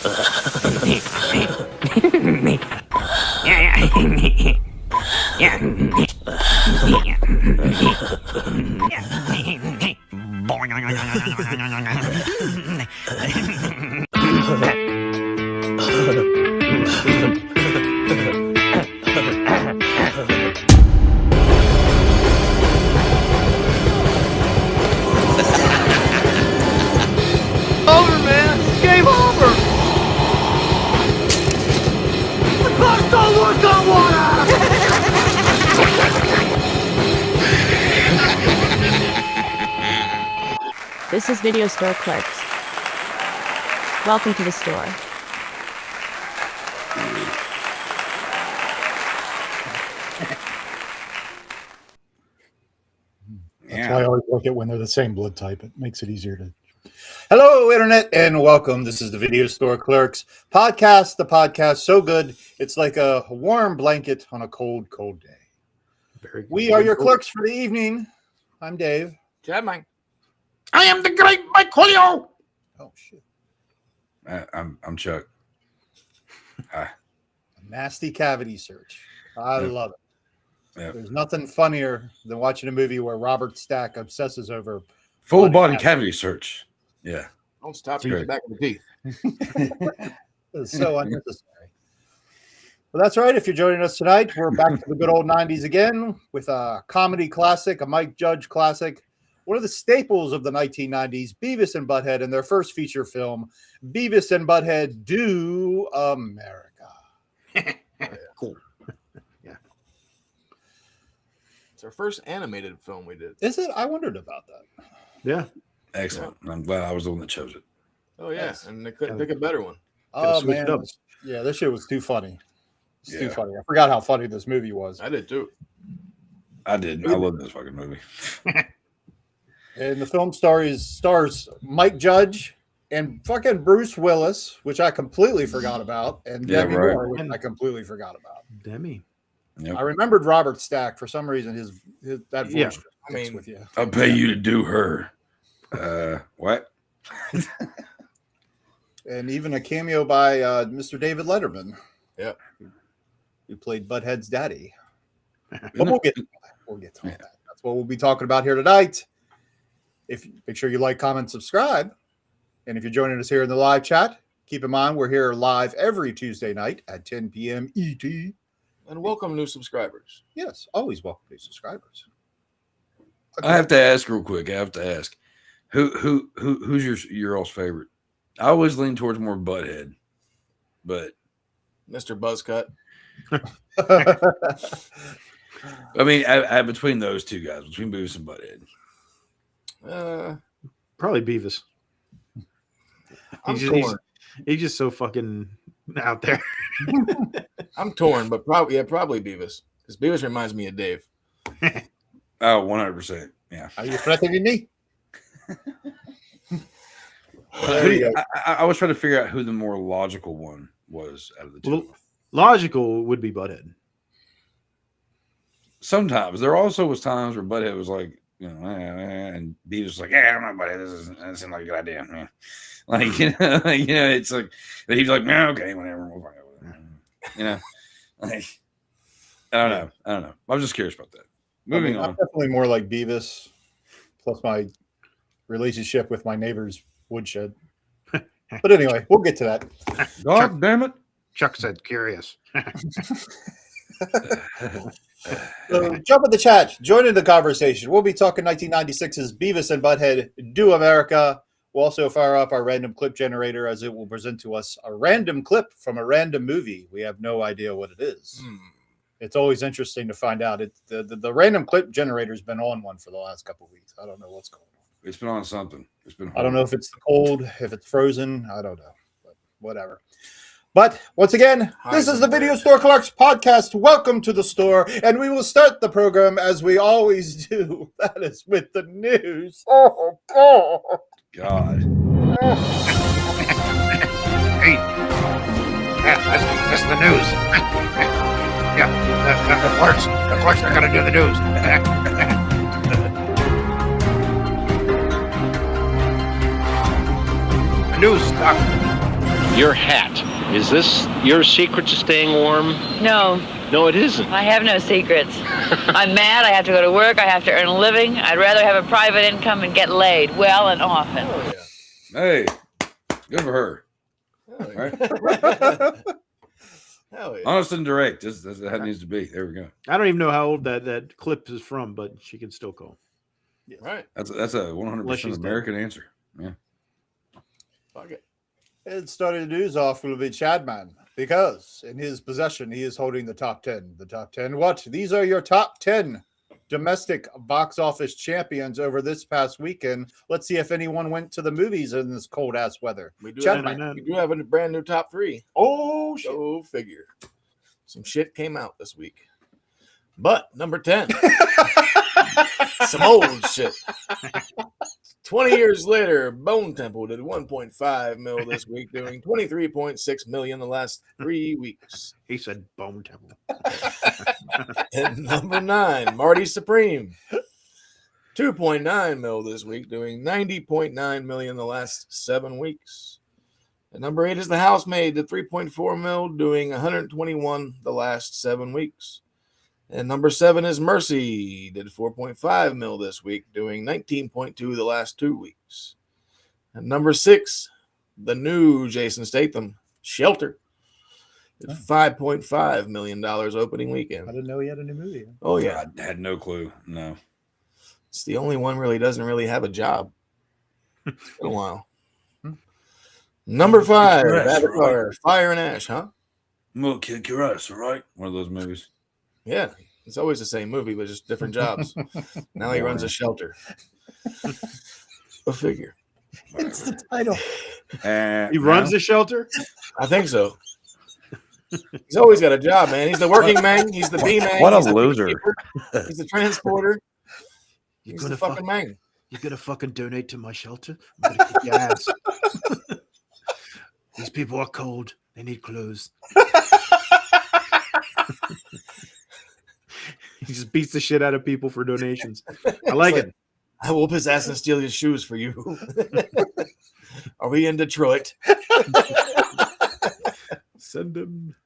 Over, man. Game over. The clocks don't work on water. This is Video Store Clerks. Welcome to the store. That's why I always look at when they're the same blood type. It makes it easier to. Hello, Internet, and welcome. This is the Video Store Clerks Podcast. The podcast so good, it's like a warm blanket on a cold, cold day. Very good. We are your clerks for the evening. I'm Dave. Chad, Mike. I am the great Mike Julio. Oh, shit. I'm Chuck. Hi. Nasty cavity search. I love it. Yep. There's nothing funnier than watching a movie where Robert Stack obsesses over Full body cavity search. Yeah. Don't stop you back in the teeth. It's so unnecessary. Well, that's right. If you're joining us tonight, we're back to the good old 90s again with a comedy classic, a Mike Judge classic, one of the staples of the 1990s, Beavis and Butthead, and their first feature film, Beavis and Butthead Do America. Cool. It's our first animated film we did. Is it? I wondered about that. Yeah. Excellent. I'm glad I was the one that chose it. Oh, yeah. Yes. And they couldn't pick a better one. Oh, switch it man. up. Yeah, this shit was too funny. It's too Yeah. funny. I forgot how funny this movie was. I did too. I did. I love this fucking movie. And the film stars Mike Judge and fucking Bruce Willis, which I completely forgot about, and Yeah, Demi right. Moore, which I completely forgot about. Demi. Yep. I remembered Robert Stack for some reason. His that voice Yeah. just I sticks mean- with you. I'll pay you to do her. What? And even a cameo by Mr. David Letterman. Yeah. Who played Butthead's daddy. But we'll get to that. We'll get to all Yeah. that. That's what we'll be talking about here tonight. Make sure you like, comment, subscribe. And if you're joining us here in the live chat, keep in mind we're here live every Tuesday night at 10 p.m. ET. And welcome new subscribers. Yes, always welcome new subscribers. I have to ask real quick. I have to ask. Who's your all's favorite? I always lean towards more Butthead, but Mr. Buzzcut. I mean, I between those two guys, between Beavis and Butthead. Probably Beavis. I'm torn. He's just so fucking out there. I'm torn, but probably Beavis. Because Beavis reminds me of Dave. Oh, 100%. Yeah. Are you threatening me? There you go. I was trying to figure out who the more logical one was out of the two. Well, logical would be Butthead. Sometimes there also was times where Butthead was like, and Beavis was like, "Yeah, I'm not Butthead. Doesn't seem like a good idea, man." Like, it's like he's like, "No, okay, whatever, we'll find out." Like, I don't know. I was just curious about that. Moving I'm on. definitely more like Beavis, plus my relationship with my neighbor's woodshed. But anyway, we'll get to that. God damn it! Chuck said curious. So jump in the chat, join in the conversation. We'll be talking 1996's Beavis and Butthead Do America. We'll also fire up our random clip generator as it will present to us a random clip from a random movie. We have no idea what it is. It's always interesting to find out. The random clip generator has been on one for the last couple of weeks. I don't know what's going on. It's been on something. It's been. I don't know if it's the cold, if it's frozen. I don't know, but whatever. But once again, this is the Video Store Clerks Podcast. Welcome to the store, and we will start the program as we always do. That is with the news. Oh, God. God. Hey, that's the news. Yeah, the clerks are going to do the news. The news stuff. Your hat. Is this your secret to staying warm? No, No, it isn't. I have no secrets. I'm mad, I have to go to work, I have to earn a living. I'd rather have a private income and get laid well and often. Oh, yeah. Hey, good for her. Hell yeah. Right? Hell yeah. Honest and direct. That's how it needs to be. There we go. I don't even know how old that clip is from, but she can still call. Right. That's a 100% American answer. Yeah. Fuck it. It started the news off will be Chadman because in his possession he is holding the top 10. The top 10 what? These are your top 10 domestic box office champions over this past weekend. Let's see if anyone went to the movies in this cold ass weather. We do have a brand new top 3. Oh shit. Go figure. Some shit came out this week. But number 10. Some old shit. 20 years later, Bone Temple did 1.5 mil this week, doing 23.6 million the last 3 weeks. He said Bone Temple. And number 9, Marty Supreme. 2.9 mil this week, doing 90.9 million the last 7 weeks. And number 8 is The Housemaid, did 3.4 mil, doing 121 the last 7 weeks. And number 7 is Mercy, did 4.5 mil this week, doing 19.2 the last 2 weeks. And number 6, the new Jason Statham, Shelter, did $5.5 million opening I weekend. didn't know he had a new movie. Oh, yeah. I had no clue. No. It's the only one really doesn't really have a job. It's been a while. Number 5, Kick your ass, Avatar, right? Fire and Ash, huh? I'm going to kick your ass, all right? One of those movies. Yeah, it's always the same movie, but just different jobs. Now he runs a shelter. Go figure. It's the title. He runs the shelter? I think so. He's always got a job, man. He's the working man. He's the bee man. What a he's the loser. beekeeper, he's the transporter. He's the fucking man. You're going to fucking donate to my shelter? I'm going to kick your ass. These people are cold. They need clothes. He just beats the shit out of people for donations. I like it. I will whoop his ass and steal his shoes for you. Are we in Detroit? Send him.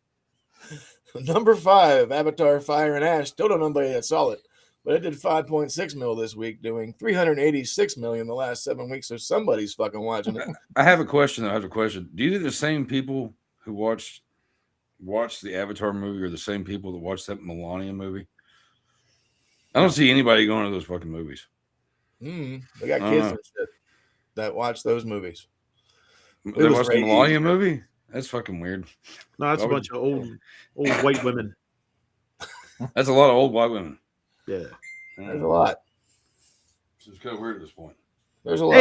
Number 5, Avatar, Fire and Ash. Still don't know anybody that saw it, but it did 5.6 mil this week, doing 386 million the last 7 weeks. So somebody's fucking watching it. I have a question. Do you think the same people who watched the Avatar movie are the same people that watched that Melania movie? I don't see anybody going to those fucking movies. They got kids and shit that watch those movies. They watched the Melania movie? That's fucking weird. No, that's a bunch of old white women. That's a lot of old white women. Yeah. There's a lot. It's kind of weird at this point. There's a lot.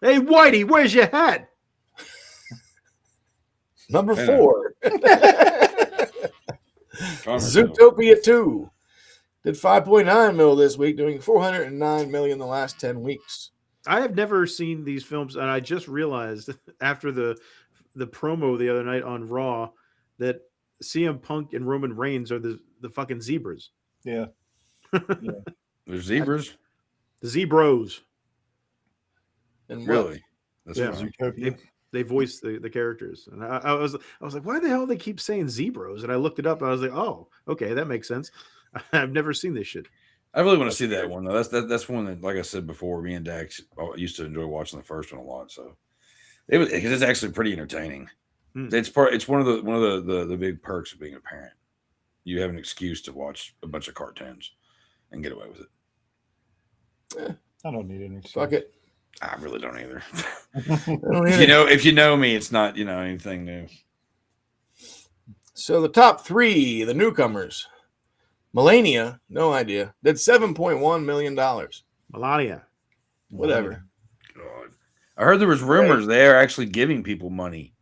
Hey, Whitey, where's your hat? Number 4. Zootopia. Zootopia 2 did 5.9 mil this week, doing 409 million the last 10 weeks. I have never seen these films, and I just realized after the promo the other night on Raw that CM Punk and Roman Reigns are the fucking zebras. Yeah. There's zebras? The Zebros. And Really? That's Yeah. funny. They voice the characters, and I was like, why the hell they keep saying Zebros? And I looked it up, and I was like, oh, okay, that makes sense. I've never seen this shit. I really want to see that one though. That's one that, like I said before, me and Dax used to enjoy watching the first one a lot. So it's actually pretty entertaining. It's one of the big perks of being a parent. You have an excuse to watch a bunch of cartoons and get away with it. I don't need any. Fuck it. I really don't either. If if you know me, it's not anything new. So the top 3, the newcomers. Melania, no idea, did $7.1 million. Melania. Whatever. God. I heard there was rumors they are actually giving people money.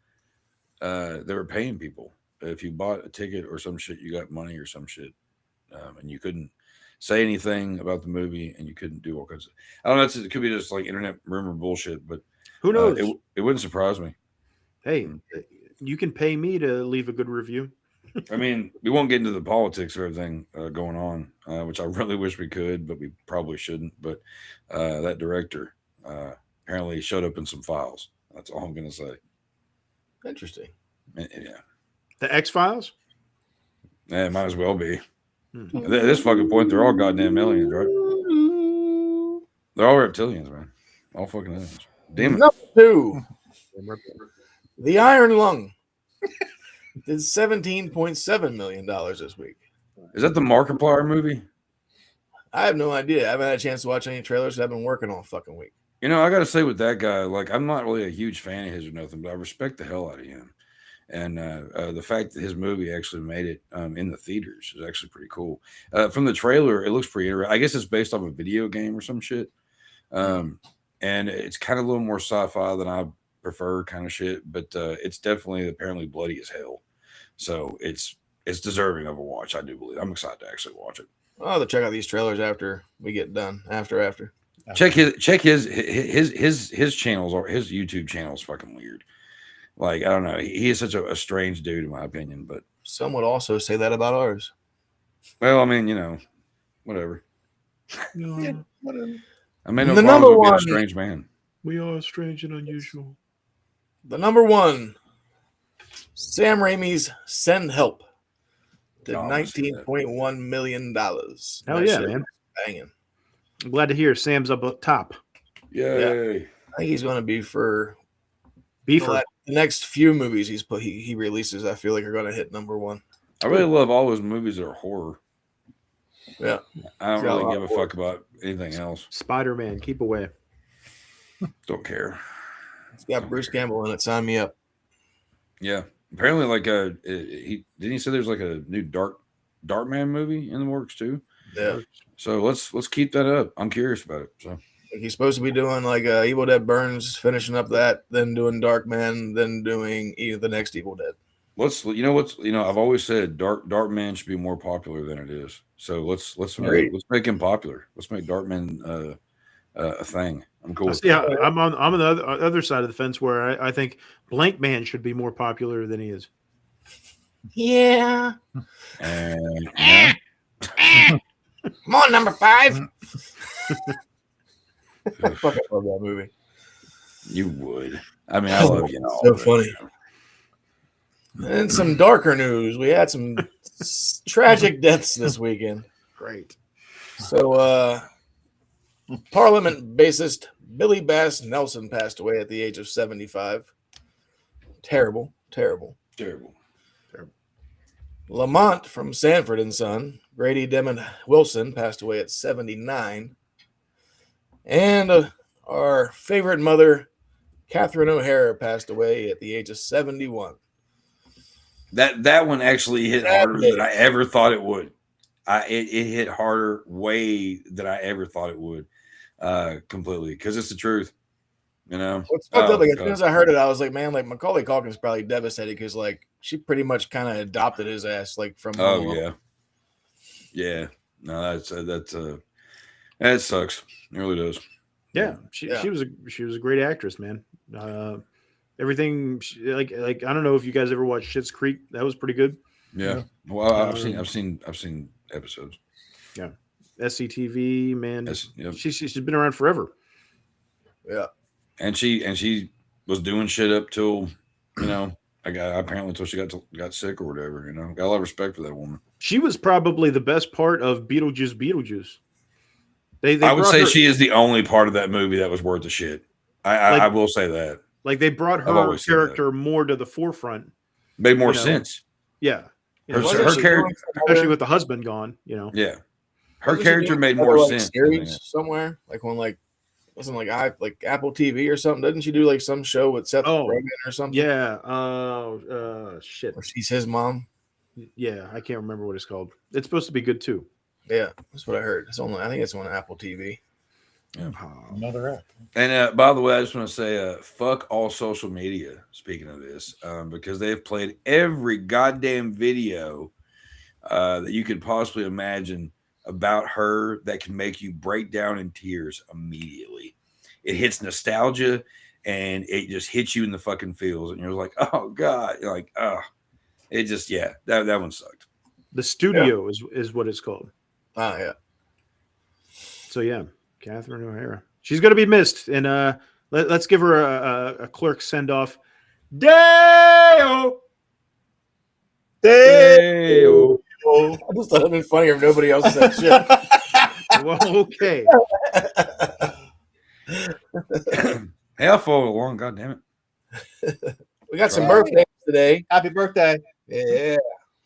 They were paying people. If you bought a ticket or some shit, you got money or some shit. And you couldn't say anything about the movie and you couldn't do all kinds of... I don't know, it could be just like internet rumor bullshit, but who knows? It wouldn't surprise me. Hey, you can pay me to leave a good review. I mean, we won't get into the politics of everything going on, which I really wish we could, but we probably shouldn't. But that director apparently showed up in some files. That's all I'm going to say. Interesting. Yeah, The X-Files? it might as well be. Hmm. At this fucking point, they're all goddamn aliens, right? They're all reptilians, man. All fucking aliens. Demon. Number 2, The Iron Lung did $17.7 million this week. Is that the Markiplier movie? I have no idea. I haven't had a chance to watch any trailers. I've been working all fucking week. You know, I got to say with that guy, like, I'm not really a huge fan of his or nothing, but I respect the hell out of him. And the fact that his movie actually made it in the theaters is actually pretty cool. From the trailer, it looks pretty interesting. I guess it's based off a video game or some shit. And it's kind of a little more sci-fi than I prefer kind of shit, but it's definitely apparently bloody as hell. So it's deserving of a watch, I do believe. I'm excited to actually watch it. I'll have to check out these trailers after we get done. After. Check his channels, or his YouTube channel is fucking weird. Like, I don't know. He is such a strange dude, in my opinion. But some would also say that about ours. Well, I mean, you know, whatever. Yeah, whatever. I mean, no The problem number with being one- a strange man. We are strange and unusual. The number 1, Sam Raimi's Send Help, did Oh, I wanna see that. $19.1 million. Hell That yeah, shit man. was banging. I'm glad to hear Sam's up top. Yay. I think he's going to be for Beefer. the next few movies he releases. I feel like are going to hit number 1. I really love all those movies that are horror. Yeah, I don't Yeah, really a lot give a of fuck about anything else. Spider-Man, keep away. Don't care. it's got Bruce Campbell in it. Sign me up. Yeah. Apparently, like, he say there's like a new Darkman movie in the works too. Yeah, So let's keep that up. I'm curious about it. So he's supposed to be doing like Evil Dead Burns, finishing up that, then doing Darkman, then doing the next Evil Dead. I've always said Darkman should be more popular than it is. So let's make him popular. Let's make Darkman a thing. I'm cool. Yeah, I'm on the other side of the fence where I think Blank Man should be more popular than he is. Yeah. And yeah. Come on, number 5. I fucking love that movie. You would. I mean, I love you. So funny. And some darker news. We had some tragic deaths this weekend. Great. So, Parliament bassist Billy Bass Nelson passed away at the age of 75. Terrible. Lamont from Sanford and Son, Grady Demon Wilson, passed away at 79. And our favorite mother, Catherine O'Hara, passed away at the age of 71. That one actually hit harder than I ever thought it would. It hit harder way than I ever thought it would. Completely, because it's the truth. You know, What's fucked up? Like, as soon as I heard it, I was like, man, like Macaulay Culkin's probably devastated because like she pretty much kind of adopted his ass like from. Oh yeah. No, that sucks. It really does. Yeah, she was a great actress, man. Everything like I don't know if you guys ever watched Schitt's Creek. That was pretty good. Yeah. Well, I've seen episodes. Yeah. SCTV, man. Yep. She's been around forever. Yeah. And she was doing shit up till, apparently until she got sick or whatever. Got a lot of respect for that woman. She was probably the best part of Beetlejuice. I would say she is the only part of that movie that was worth the shit. I will say that. Like they brought her character more to the forefront. Made more sense. Yeah. Her character, especially with the husband gone, Yeah. Her character made more sense. Series somewhere, like when wasn't like Apple TV or something. Doesn't she do like some show with Seth Rogen or something? Yeah. Shit. Or she's his mom. Yeah, I can't remember what it's called. It's supposed to be good too. Yeah, that's what I heard. I think it's on Apple TV. Yeah. Another app. And by the way, I just want to say, fuck all social media. Speaking of this, because they've played every goddamn video that you could possibly imagine about her that can make you break down in tears immediately. It hits nostalgia and it just hits you in the fucking feels, and you're like, oh god, you're like, oh, it just that one sucked. The Studio is what it's called. Oh yeah. So yeah, Catherine O'Hara. She's gonna be missed, and let's give her a clerk send off. Deo. Hey-o. I just thought it'd been funnier if nobody else said shit. Well, okay. Hey, I'll follow along. God damn it. We got some birthdays today. Happy birthday. Yeah.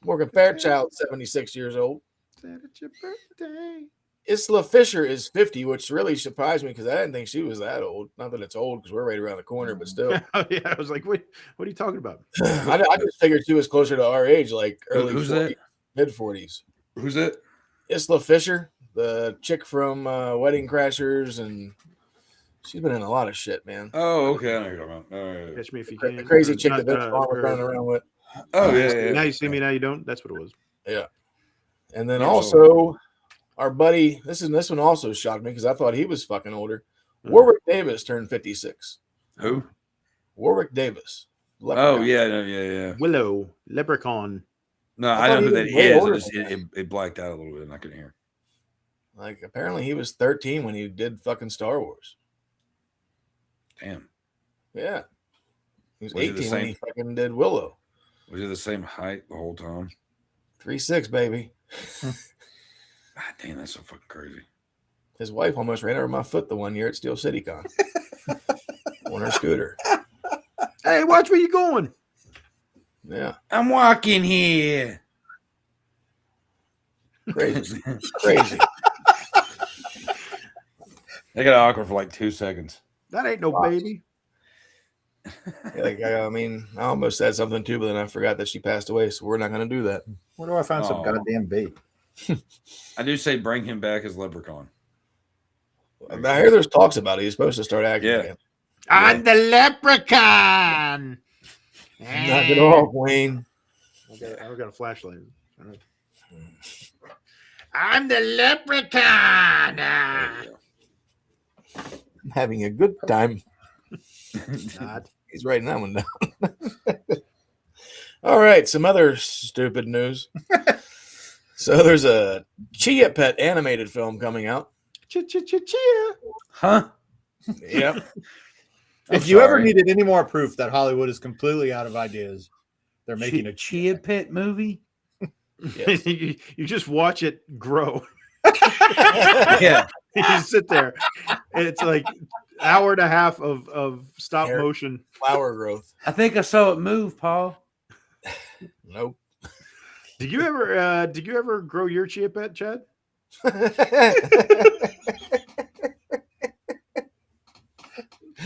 Morgan Fairchild, 76 years old. It's your birthday. Isla Fisher is 50, which really surprised me because I didn't think she was that old. Not that it's old because we're right around the corner, but still. Yeah, I was like, what are you talking about? I just figured she was closer to our age, like early Who's 40s, that? mid 40s. Who's that? Isla Fisher, the chick from Wedding Crashers, and she's been in a lot of shit, man. Oh, okay. I know what you're talking about. All right. Catch me if you The can. crazy Or chick not, that Vince Vaughn was or- running around with. Oh, yeah. Now you see me, now you don't. That's what it was. Yeah. And then Yeah, also our buddy, this one also shocked me because I thought he was fucking older. Hmm. Warwick Davis turned 56. Who? Warwick Davis. Oh, Leprechaun. yeah. No, yeah. Willow, Leprechaun. No, I I thought know he who that was way is. older It, than it blacked out a little bit and I couldn't hear. Like apparently he was 13 when he did fucking Star Wars. Damn. Yeah. He was Was he the 18 when same- he fucking did Willow. Was he the same height the whole time? 3'6", baby. God damn, that's so fucking crazy. His wife almost ran over my foot the one year at Steel City Con on her scooter. Hey, watch where you going. Yeah. I'm walking here. Crazy. Crazy. They got awkward for like 2 seconds. That ain't no baby. Like I mean, I almost said something too, but then I forgot that she passed away, so we're not gonna do that. Where do I find some Oh. goddamn bait? I do say bring him back as Leprechaun. I hear there's talks about it. He's supposed to start acting Yeah. again. I'm the leprechaun. Knock it off, Wayne. I got a flashlight. I'm the leprechaun. There you I'm having a good time. Not. He's writing that one down. All right, some other stupid news. So there's a Chia Pet animated film coming out. Chia. Huh? Yep. If you ever sorry. needed any more proof that Hollywood is completely out of ideas, they're making a Chia Pet movie? Yes. you just watch it grow. Yeah. You just sit there. And it's like hour and a half of stop Hair. motion. Flower growth. I think I saw it move, Paul. Nope. Did you ever grow your Chia Pet, Chad?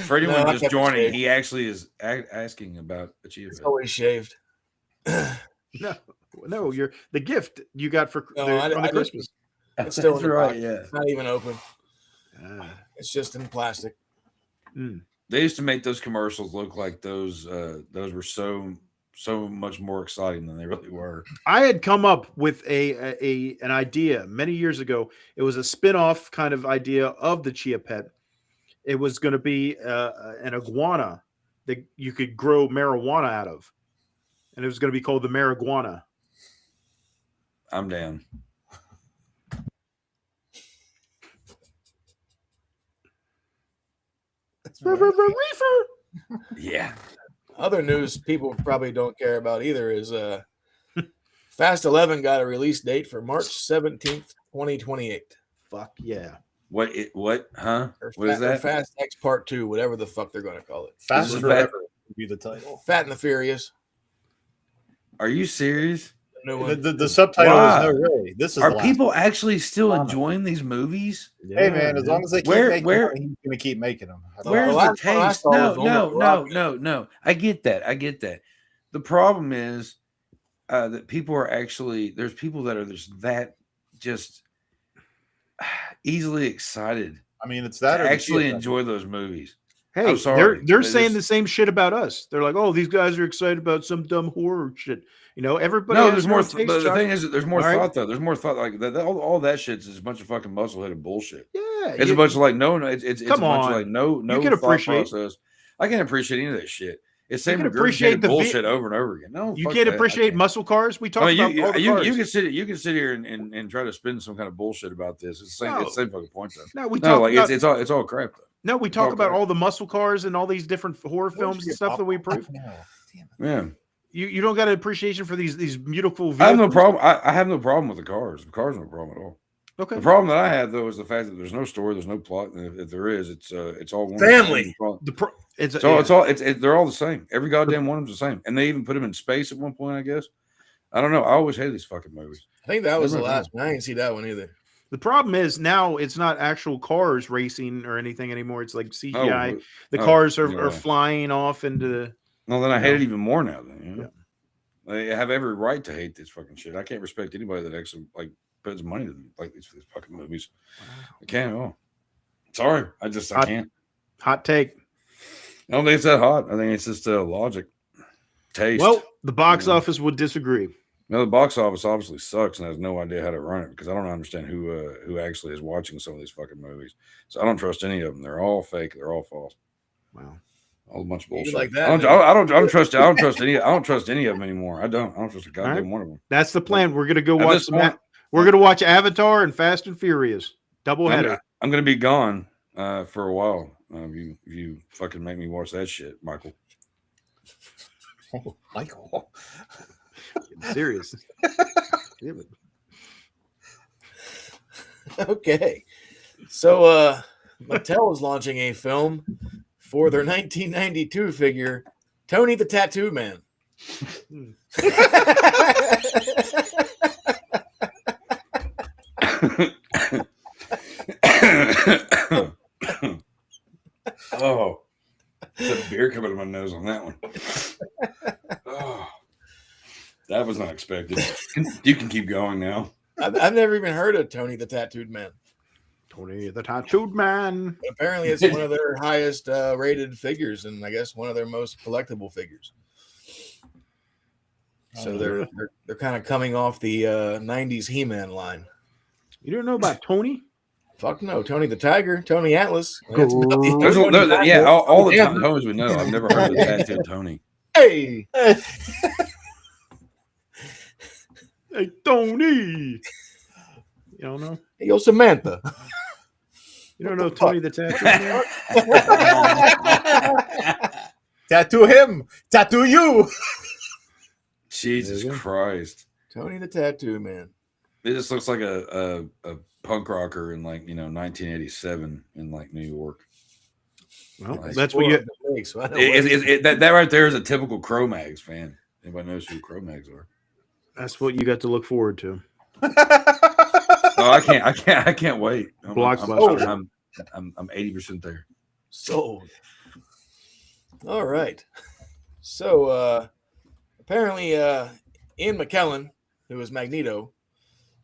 For anyone No, I just kept it joining, shaved. he actually is asking about a Chia It's Pet. always shaved. No, you're the gift you got for No, the, I on the didn't- Christmas. It's still in the box. yeah. It's not even open. Ah. It's just in plastic. They used to make those commercials look like those were so much more exciting than they really were. I had come up with an idea many years ago. It was a spin-off kind of idea of the Chia Pet. It was going to be an iguana that you could grow marijuana out of, and it was going to be called the Marijuana. I'm down. Reefer. Yeah. Other news people probably don't care about either is Fast 11 got a release date for March 17th, 2028. Fuck yeah. What? Huh? Or What is or that? Fast X Part 2, whatever the fuck they're going to call it. Fast This is Forever would be the title. Fat and the Furious. Are you serious? The new one. The subtitle Wow. is no really. This is Are the last people one. actually still Wow. enjoying these movies? Hey man, as long as they keep making where- money, he's gonna keep making them. Where's the last one I taste? saw was No. Only Rock. I get that. The problem is that people are actually there's people that are just easily excited I mean, it's to that or the actually Chia Pet. enjoy those movies. Hey, I'm sorry. they're They saying just- the same shit about us. They're like, oh, these guys are excited about some dumb horror shit. You know, everybody. No, has there's their more. own taste, But the Chuck. thing is, that there's more All right. thought though. There's more thought. Like all that shit's is a bunch of fucking muscle-headed bullshit. Yeah, It's a bunch of like no. It's a Come bunch on. of like no. You can thought appreciate- process. I can't appreciate any of that shit. It's You same can appreciate regurgitated the bullshit over and over again. No, You fuck can't that. I appreciate can't. muscle cars. We talked I mean, about all the cars. you can sit here and try to spin some kind of bullshit about this. It's the same, it's the same fucking point though. No, we No, talked like about. it's all crap though. No, we talk about all the muscle cars and all these different horror films and stuff that we approve. Yeah. You don't got an appreciation for these beautiful vehicles? I have no problem. I have no problem with the cars. The cars are no problem at all. Okay. The problem that I have though is the fact that there's no story, there's no plot, and if there is, it's all one family. They're all the same. Every goddamn one of them's the same, and they even put them in space at one point. I guess. I don't know. I always hated these fucking movies. I think that was the last one. I didn't see that one either. The problem is now it's not actual cars racing or anything anymore. It's like CGI. The cars are flying off into the. No, then I hate it even more now. Then they have every right to hate this fucking shit. I can't respect anybody that actually like puts money to like these fucking movies. I can't at all. Sorry, I can't. Hot take. I don't think it's that hot. I think it's just logic, taste. Well, the box office would disagree. No, the box office obviously sucks and has no idea how to run it because I don't understand who actually is watching some of these fucking movies. So I don't trust any of them. They're all fake. They're all false. Wow, all a bunch of bullshit. Like that, I don't trust any of them anymore. I don't trust a goddamn one of them. That's the plan. We're gonna go watch we're gonna watch Avatar and Fast and Furious double header. I'm gonna be gone for a while. If you fucking make me watch that shit, Michael. Oh, Michael. Serious. Okay. So Mattel is launching a film for their 1992 figure, Tony the Tattoo Man. Oh, there's a beer coming to my nose on that one. Oh, that was not expected. You can keep going now. I've never even heard of Tony the Tattooed Man. Tony the Tattooed Man. But apparently, it's one of their highest rated figures, and I guess one of their most collectible figures. So they're kind of coming off the '90s He-Man line. You don't know about Tony? Fuck no, Tony the Tiger, Tony Atlas. All the Tonys we know. I've never heard of Tattooed Tony. Hey, hey, Tony. You don't know? Hey, yo, Samantha. You don't know Tony the Tattoo Man? Tattoo him. Tattoo you. Jesus Christ. Tony the Tattoo Man. It just looks like a punk rocker in 1987 in New York. Well, that's what you. That right there is a typical Cro-Mags fan. Anybody knows who Cro-Mags are? That's what you got to look forward to. Oh, I can't wait. Blockbuster. I'm 80% there. Sold. All right. So apparently Ian McKellen, who is Magneto,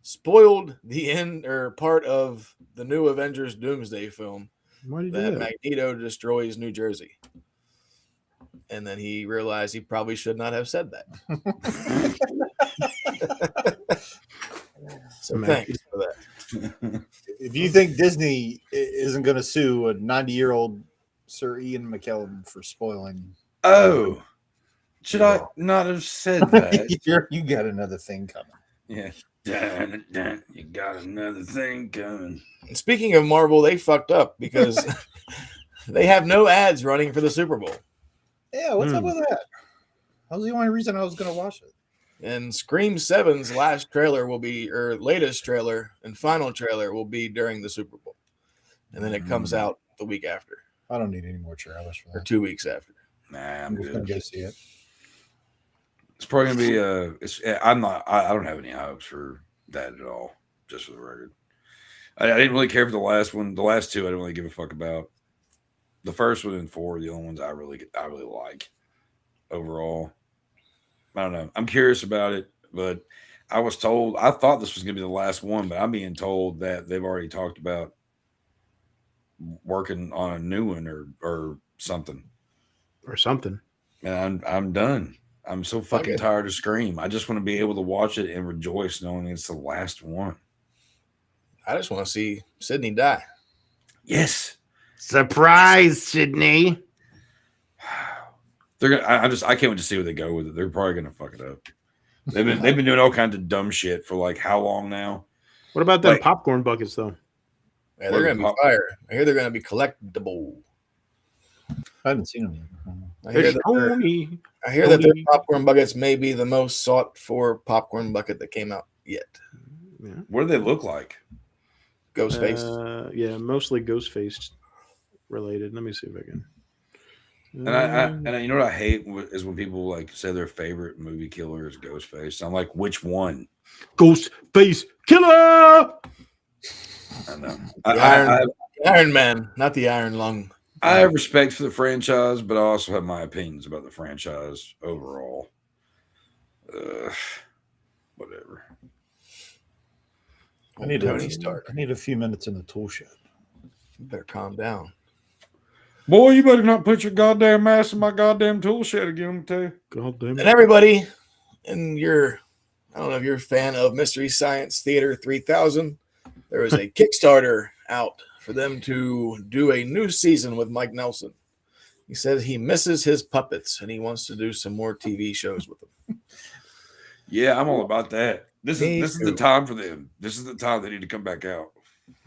spoiled the end or part of the new Avengers Doomsday film that Magneto destroys New Jersey. And then he realized he probably should not have said that. So thanks for that. If you think Disney isn't going to sue a 90-year-old Sir Ian McKellen for spoiling. Oh, should I not have said that? You got another thing coming. Yeah. You got another thing coming. And speaking of Marvel, they fucked up because they have no ads running for the Super Bowl. Yeah, what's up with that? That was the only reason I was going to watch it. And Scream 7's latest trailer and final trailer will be during the Super Bowl. And then it comes out the week after. I don't need any more trailers for that. Or 2 weeks after. Nah, I'm just going to go see it. It's probably going to be I don't have any hopes for that at all, just for the record. I didn't really care for the last one. The last two I didn't really give a fuck about. The first one and 4 are the only ones I really like overall. I don't know. I'm curious about it, but I thought this was going to be the last one, but I'm being told that they've already talked about working on a new one or something. Or something. And I'm done. I'm so fucking tired of Scream. I just want to be able to watch it and rejoice knowing it's the last one. I just want to see Sydney die. Yes. Surprise, Sydney. They're gonna. I can't wait to see where they go with it. They're probably gonna fuck it up. They've been doing all kinds of dumb shit for how long now? What about them popcorn buckets though? Yeah, they're going to be fire. I hear they're going to be collectible. I haven't seen them yet. I hear that their popcorn buckets may be the most sought for popcorn bucket that came out yet. Yeah. What do they look like? Ghostface. Yeah, mostly Ghostface related. Let me see if I can. And you know what I hate is when people like say their favorite movie killer is Ghostface. I'm like, which one? Ghostface Killer. I know. The Iron Man, not the Iron Lung. I have respect for the franchise, but I also have my opinions about the franchise overall. Whatever. I need Tony Stark. I need a few minutes in the tool shed. You better calm down. Boy, you better not put your goddamn ass in my goddamn tool shed again, I'm tell you. Goddamn. And everybody, I don't know if you're a fan of Mystery Science Theater 3000, there is a Kickstarter out for them to do a new season with Mike Nelson. He said he misses his puppets and he wants to do some more TV shows with them. Yeah, I'm all about that. This is the time for them. This is the time they need to come back out.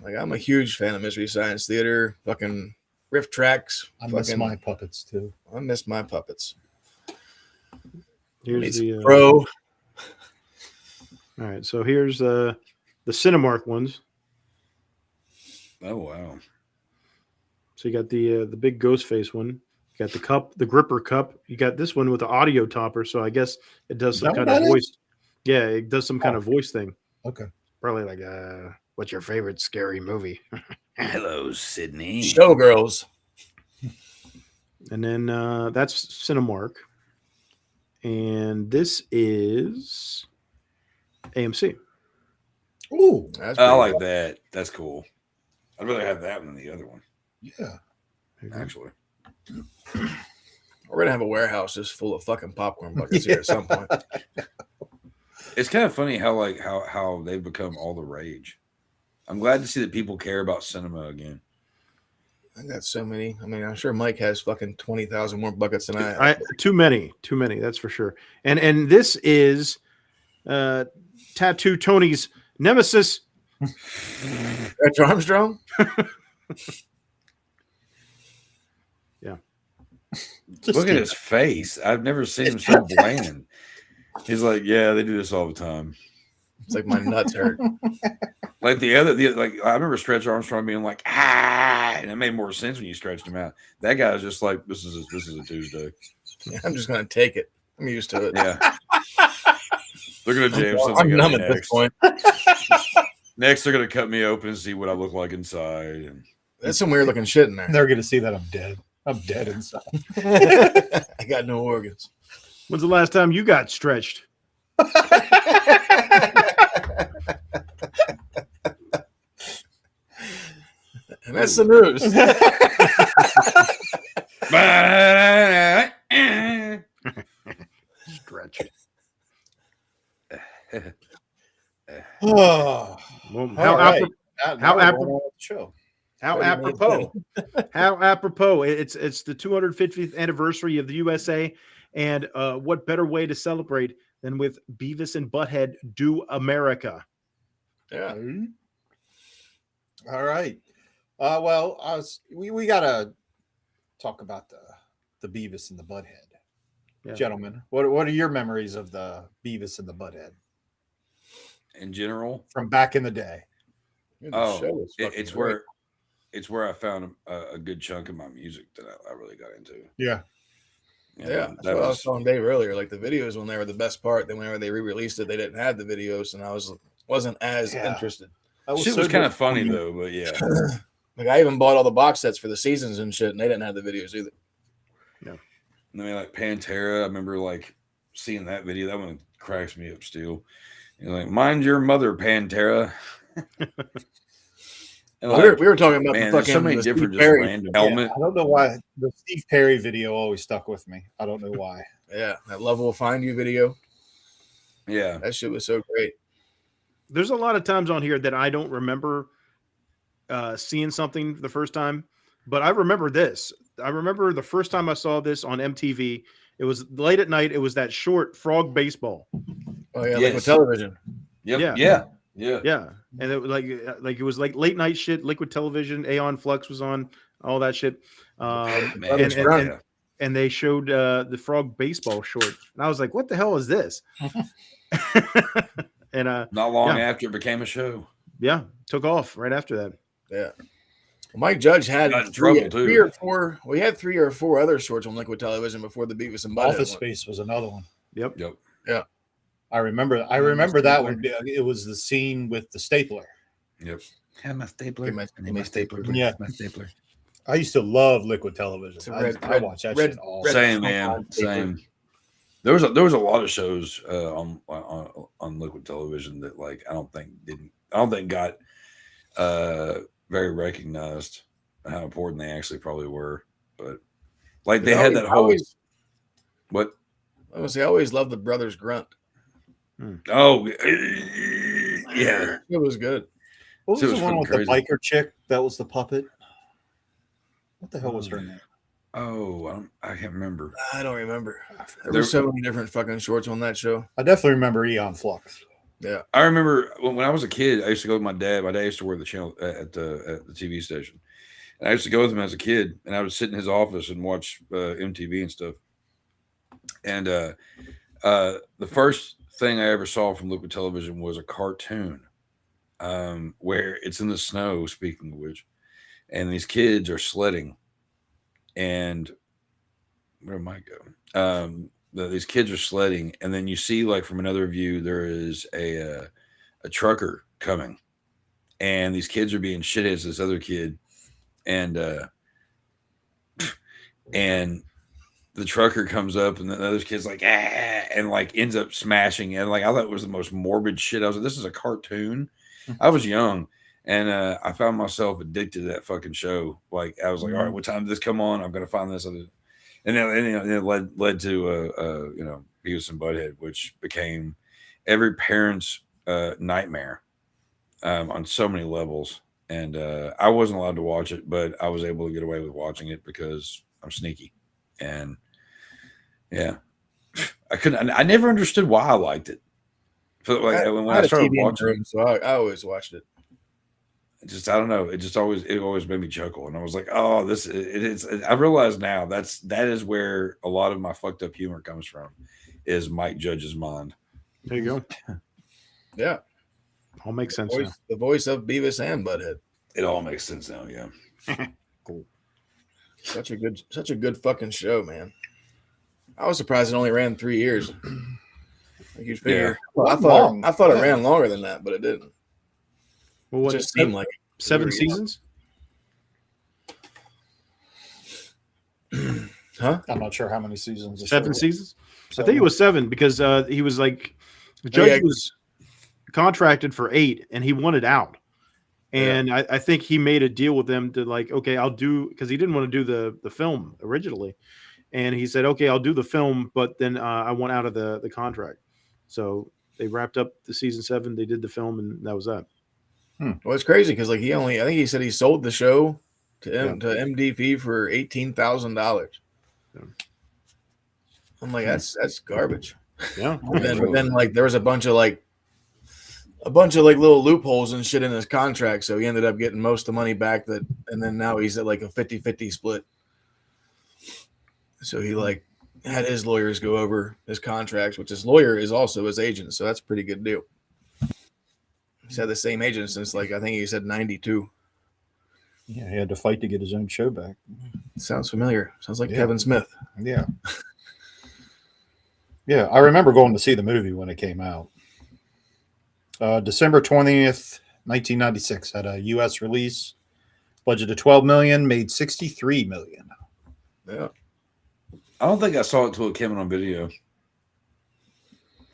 Like, I'm a huge fan of Mystery Science Theater, fucking riff tracks. I miss my puppets too. I miss my puppets. Here's the Pro. All right, so here's the Cinemark ones. Oh wow! So you got the big Ghostface one. You got the cup, the gripper cup. You got this one with the audio topper. So I guess it does some kind of voice. Yeah, it does some kind of voice thing. Okay. Probably like, what's your favorite scary movie? Hello, Sydney. Showgirls. And then that's Cinemark. And this is AMC. Ooh, I like that. That's cool. I'd rather have that one than the other one. Yeah. Actually. We're going to have a warehouse just full of fucking popcorn buckets here at some point. It's kind of funny how they've become all the rage. I'm glad to see that people care about cinema again. I got so many. I mean, I'm sure Mike has fucking 20,000 more buckets than I have. Too many, that's for sure. And this is Tattoo Tony's nemesis. Stretch Armstrong? Yeah. Look at his face. I've never seen him so bland. He's like, yeah, they do this all the time. It's like my nuts hurt. Like like I remember Stretch Armstrong being like, and it made more sense when you stretched him out. That guy was just like, this is a Tuesday. Yeah, I'm just gonna take it. I'm used to it. Yeah. They're gonna jam something. I'm numb at this point. Next, they're gonna cut me open and see what I look like inside. And there's some weird looking shit in there. They're gonna see that I'm dead. I'm dead inside. I got no organs. When's the last time you got stretched? And that's the news. Stretch. Oh, Well, how apropos. It's the 250th anniversary of the USA, and what better way to celebrate than with Beavis and Butthead Do America? Yeah. All right. We gotta talk about the Beavis and the Butthead, gentlemen. What are your memories of the Beavis and the Butthead in general from back in the day? It's where I found a good chunk of my music that I really got into. Yeah. That's what I was telling Dave earlier. Like the videos when they were the best part. Then whenever they re-released it, they didn't have the videos, and I wasn't as interested. Shit was kind of funny though, but yeah. Like I even bought all the box sets for the seasons and shit, and they didn't have the videos either. No. I mean, like Pantera, I remember like seeing that video. That one cracks me up still. You're like, mind your mother, Pantera. And we were talking about man, the fucking so many the different Steve just Perry. random helmet. I don't know why the Steve Perry video always stuck with me. I don't know why. Yeah, that Love Will Find You video. Yeah, that shit was so great. There's a lot of times on here that I don't remember seeing something the first time, but I remember this. I remember the first time I saw this on MTV. It was late at night. It was that short Frog Baseball. Oh yeah, like with television. Yep. Yeah. Yeah. Yeah, and it was it was like late night shit. Liquid Television, Aeon Flux was on, all that shit. Man, And they showed the Frog baseball short, and I was like, "What the hell is this?" And not long after it became a show. Yeah, took off right after that. Yeah. Mike Judge had Got in trouble, too. 3 or 4. We had 3 or 4 other shorts on Liquid Television before the Beavis and Butthead Office one. Space was another one. Yep. Yeah. I remember that one. It was the scene with the stapler. Yep. Have my stapler. My stapler. Yeah. My stapler. I used to love Liquid Television. I watched that shit all. Same, man. Same. There was a lot of shows on Liquid Television that like I don't think got very recognized how important they actually probably were. But like they had that whole what? I was say I always loved the Brothers Grunt. Oh yeah, it was good. What was the one with the biker chick that was the puppet? What the hell was her name? Oh, I can't remember. I don't remember. There were so many different fucking shorts on that show. I definitely remember Aeon Flux. Yeah, I remember when I was a kid. I used to go with my dad. My dad used to work the channel at the TV station, and I used to go with him as a kid. And I would sit in his office and watch MTV and stuff. And the first thing I ever saw from Liquid Television was a cartoon where it's in the snow. Speaking of which, and these kids are sledding, and where might go? These kids are sledding, and then you see like from another view there is a trucker coming, and these kids are being shitheads to this other kid, and the trucker comes up, and the other kid's like and like ends up smashing, and like I thought it was the most morbid shit. I was like, this is a cartoon. I was young. And I found myself addicted to that fucking show. Like I was like, all right, what time did this come on? I'm gonna find this other, and then it led to Beavis and Butthead, which became every parent's nightmare on so many levels. And I wasn't allowed to watch it, but I was able to get away with watching it because I'm sneaky. And yeah, I never understood why I liked it. So, like, when I started watching it, so I always watched it. I don't know. It always made me chuckle, and I was like, "Oh, this is." I realize now that is where a lot of my fucked up humor comes from, is Mike Judge's mind. There you go. Yeah, all makes sense. The voice of Beavis and Butthead. It all makes sense now. Yeah, cool. Such a good fucking show, man. I was surprised it only ran 3 years. Like you'd figure. Yeah. Well, I thought it ran longer than that, but it didn't. Well, what it just seemed like 7 seasons? Huh? I'm not sure how many seasons. 7 seasons? I think it was 7 because he was like the judge was contracted for 8 and he wanted out. And I think he made a deal with them to like, okay, I'll do, because he didn't want to do the film originally. And he said, okay, I'll do the film, but then I want out of the contract. So they wrapped up the season 7. They did the film, and that was that. Well, it's crazy because like I think he said he sold the show to MDV for $18,000. Yeah. I'm like, that's garbage. Yeah. But then like there was a bunch of little loopholes and shit in his contract, so he ended up getting most of the money back. And then now he's at like a 50-50 split. So he like had his lawyers go over his contracts, which his lawyer is also his agent, so that's a pretty good deal. He's had the same agent since like I think he said 92. Yeah, he had to fight to get his own show back. Sounds familiar. Sounds like Kevin Smith. Yeah. Yeah, I remember going to see the movie when it came out. December 20th, 1996, had a U.S. release. Budget of $12 million, made $63 million. Yeah. I don't think I saw it till it came on video.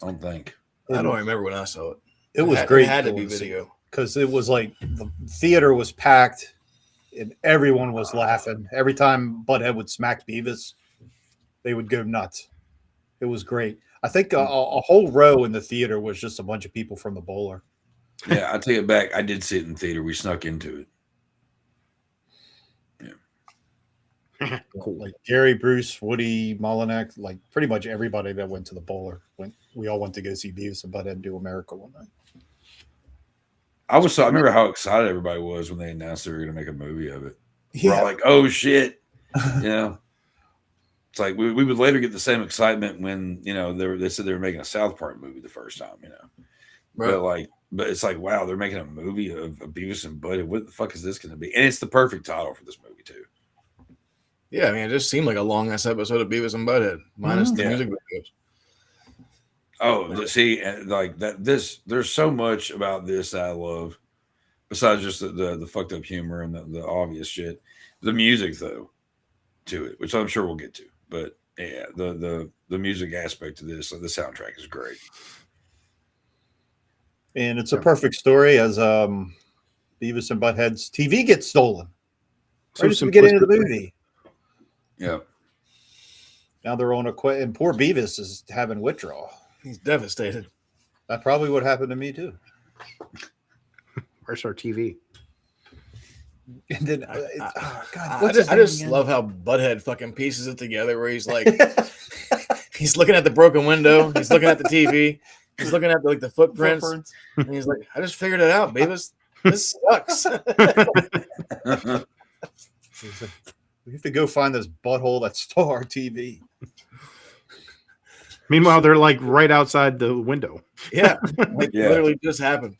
I don't think. I don't remember when I saw it. It was great. It had to be video because it was like the theater was packed and everyone was laughing. Every time Butthead would smack Beavis, they would go nuts. It was great. I think a whole row in the theater was just a bunch of people from the bowler. Yeah, I take it back. I did see it in theater. We snuck into it. Yeah. Cool. Like Gary, Bruce, Woody, Molinek, like pretty much everybody that went to the bowler. We all went to go see Beavis and Butthead do America one night. I remember how excited everybody was when they announced they were going to make a movie of it. We're Yeah. all like, "Oh shit!" You know, it's like we would later get the same excitement when they said they were making a South Park movie the first time. Right. But it's like, wow, they're making a movie of Beavis and Butthead. What the fuck is this going to be? And it's the perfect title for this movie too. Yeah, I mean, it just seemed like a long ass episode of Beavis and Butthead, minus the music videos. Oh, see, like that. There's so much about this that I love, besides just the fucked up humor and the obvious shit. The music, though, to it, which I'm sure we'll get to. But yeah, the music aspect of this, the soundtrack is great. And it's a perfect story as Beavis and Butthead's TV gets stolen. Right as we get into the movie. Yeah. Now they're on and poor Beavis is having withdrawal. He's devastated. That probably would happen to me too. Where's our TV? And then, I just love how Butthead fucking pieces it together where he's like, he's looking at the broken window, he's looking at the TV, he's looking at the footprints, and he's like, I just figured it out, Beavis. This sucks. We have to go find this butthole that stole our TV. Meanwhile, they're like right outside the window. Yeah, literally just happened.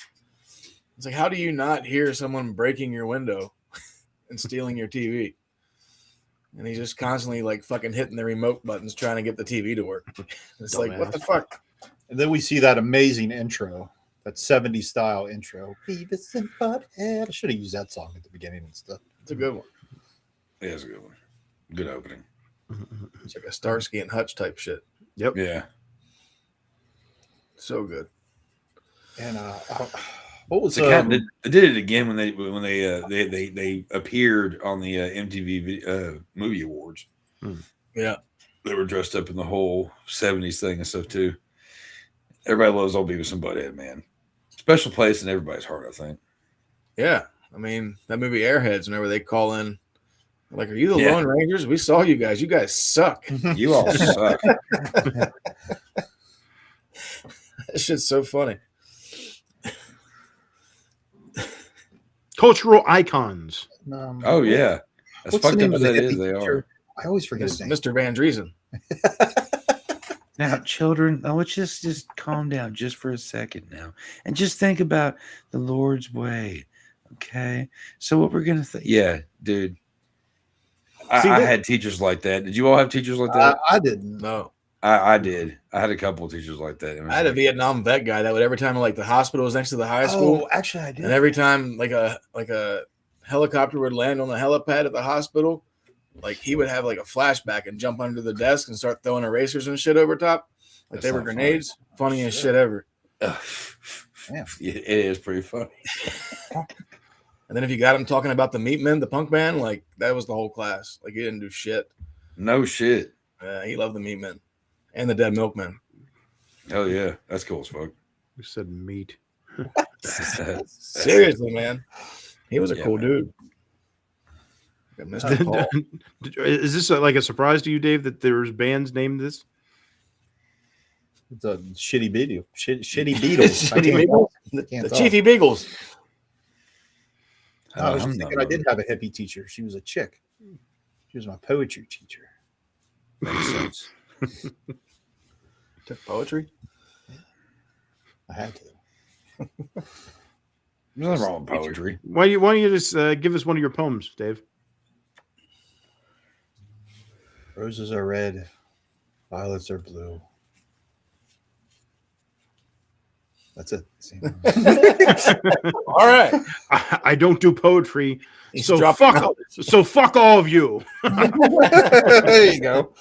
It's like, how do you not hear someone breaking your window and stealing your TV? And he's just constantly like fucking hitting the remote buttons trying to get the TV to work. It's like, what the fuck? And then we see that amazing intro, that 70s style intro. Beavis and Butthead. I should have used that song at the beginning and stuff. It's a good one. Yeah, it's a good one. Good opening. It's like a Starsky and Hutch type shit. Yep. Yeah. So good. And what was they did it again when they appeared on the MTV Movie Awards. Yeah. They were dressed up in the whole 70s thing and stuff too. Everybody loves old Beavis and Butthead, man. Special place in everybody's heart, I think. Yeah. I mean, that movie Airheads, whenever they call in, like, are you the Lone Rangers? We saw you guys. You guys suck. You all suck. That shit's so funny. Cultural icons. Oh, yeah. As What's fucked the up name as of that the is, hippie they teacher? are. I always forget his name. Mr. Van Driesen. Now, children, let's just calm down just for a second now. And just think about the Lord's way. Okay? So what we're going to yeah, dude. I had teachers like that. Did you all have teachers like that? I didn't. No. I did. I had a couple of teachers like that. I had a Vietnam vet guy that would, every time like the hospital was next to the high school. Oh, actually, I did. And every time like a helicopter would land on the helipad at the hospital, like he would have like a flashback and jump under the desk and start throwing erasers and shit over top. Like they were grenades. Funny as shit ever. Yeah. It is pretty funny. And then if you got him talking about the Meat Men, the punk band, like that was the whole class. Like he didn't do shit. No shit. He loved the Meat Men and the Dead Milkmen. Hell yeah. That's cool as fuck. You said meat. Seriously, man. He was a cool dude. Mr. Paul. Is this like a surprise to you, Dave, that there's bands named this? It's a shitty Beatles. Shitty Beatles. Shitty Beagles? The Chiefy Beagles. I was just thinking I did have a hippie teacher. She was a chick. She was my poetry teacher. Makes sense. Took poetry? I had to. There's nothing wrong with poetry. Why don't you just give us one of your poems, Dave? Roses are red, violets are blue. That's it. All right. I don't do poetry, so so fuck all of you. There you go.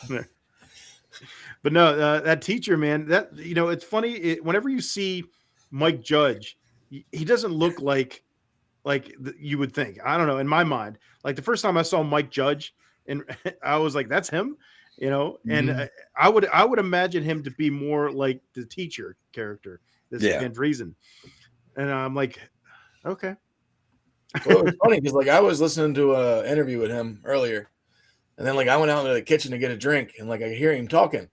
But no, that teacher, man, that it's funny. Whenever you see Mike Judge, he doesn't look like you would think. I don't know. In my mind, like the first time I saw Mike Judge, and I was like, "That's him," And I would imagine him to be more like the teacher character. This Van Driesen. And I'm like, okay. Well, it's funny because like I was listening to an interview with him earlier, and then like I went out into the kitchen to get a drink, and like I hear him talking,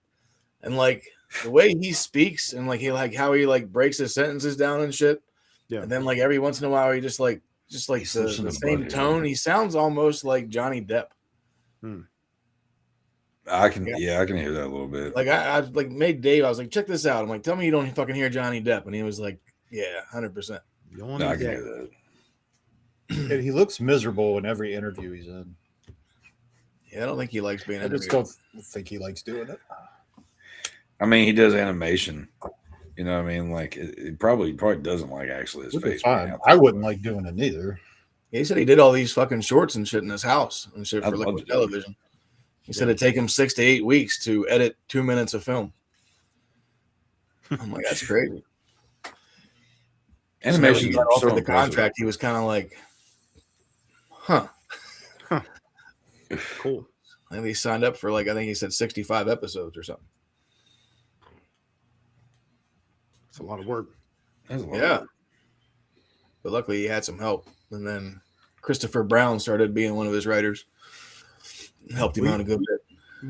and like the way he speaks and like how he like breaks his sentences down and shit, Yeah. And then like every once in a while, he just like the same tone. He sounds almost like Johnny Depp. I can hear that a little bit. Like I like made Dave. I was like, check this out. I'm like, tell me you don't fucking hear Johnny Depp, and he was like, yeah, 100%. No, I can hear that. And he looks miserable in every interview he's in. Yeah, I don't think he likes being I interviewed. just don't think he likes doing it. I mean, he does animation. You know what I mean? Like, it probably doesn't like actually his Which is face. fine. being out I there. wouldn't like doing it either. He said he did all these fucking shorts and shit in his house and shit I'd for love liquid to do it. television. He said it'd take him 6 to 8 weeks to edit 2 minutes of film. I'm like, that's crazy. Animation got is so offered the impressive. contract. He was kind of like, huh. Cool. I think he signed up for like, I think he said 65 episodes or something. It's a lot of work. That's a lot of Yeah. work. But luckily he had some help. And then Christopher Brown started being one of his writers. Helped him out a good bit.